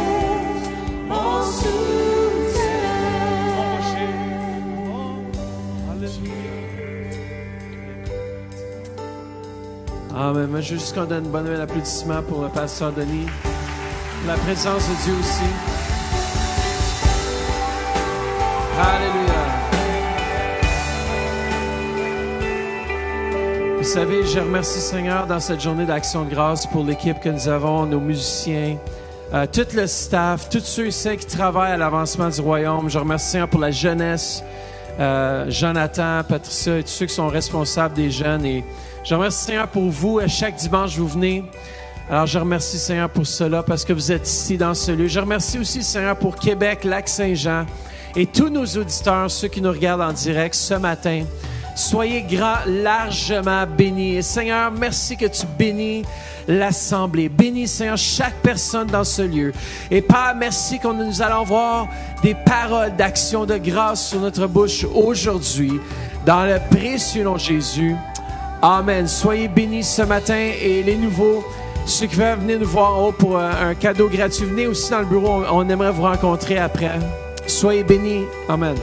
mon soutien. Mon rocher. Oh, Alléluia. Amen. Moi, je veux juste qu'on donne une bonne main d'applaudissement pour le pasteur Denis. La présence de Dieu aussi. Alléluia. Vous savez, je remercie Seigneur dans cette journée d'action de grâce pour l'équipe que nous avons, nos musiciens, tout le staff, tous ceux et celles qui travaillent à l'avancement du royaume. Je remercie Seigneur pour la jeunesse, Jonathan, Patricia et tous ceux qui sont responsables des jeunes. Et je remercie Seigneur pour vous. Chaque dimanche, vous venez. Alors, je remercie Seigneur pour cela parce que vous êtes ici dans ce lieu. Je remercie aussi Seigneur pour Québec, Lac-Saint-Jean et tous nos auditeurs, ceux qui nous regardent en direct ce matin. Soyez largement bénis. Et Seigneur, merci que tu bénis l'assemblée. Bénis, Seigneur, chaque personne dans ce lieu. Et Père, merci que nous allons voir des paroles d'action de grâce sur notre bouche aujourd'hui. Dans le précieux nom de Jésus. Amen. Soyez bénis ce matin et les nouveaux, ceux qui veulent venir nous voir en haut pour un cadeau gratuit, venez aussi dans le bureau. On aimerait vous rencontrer après. Soyez bénis. Amen.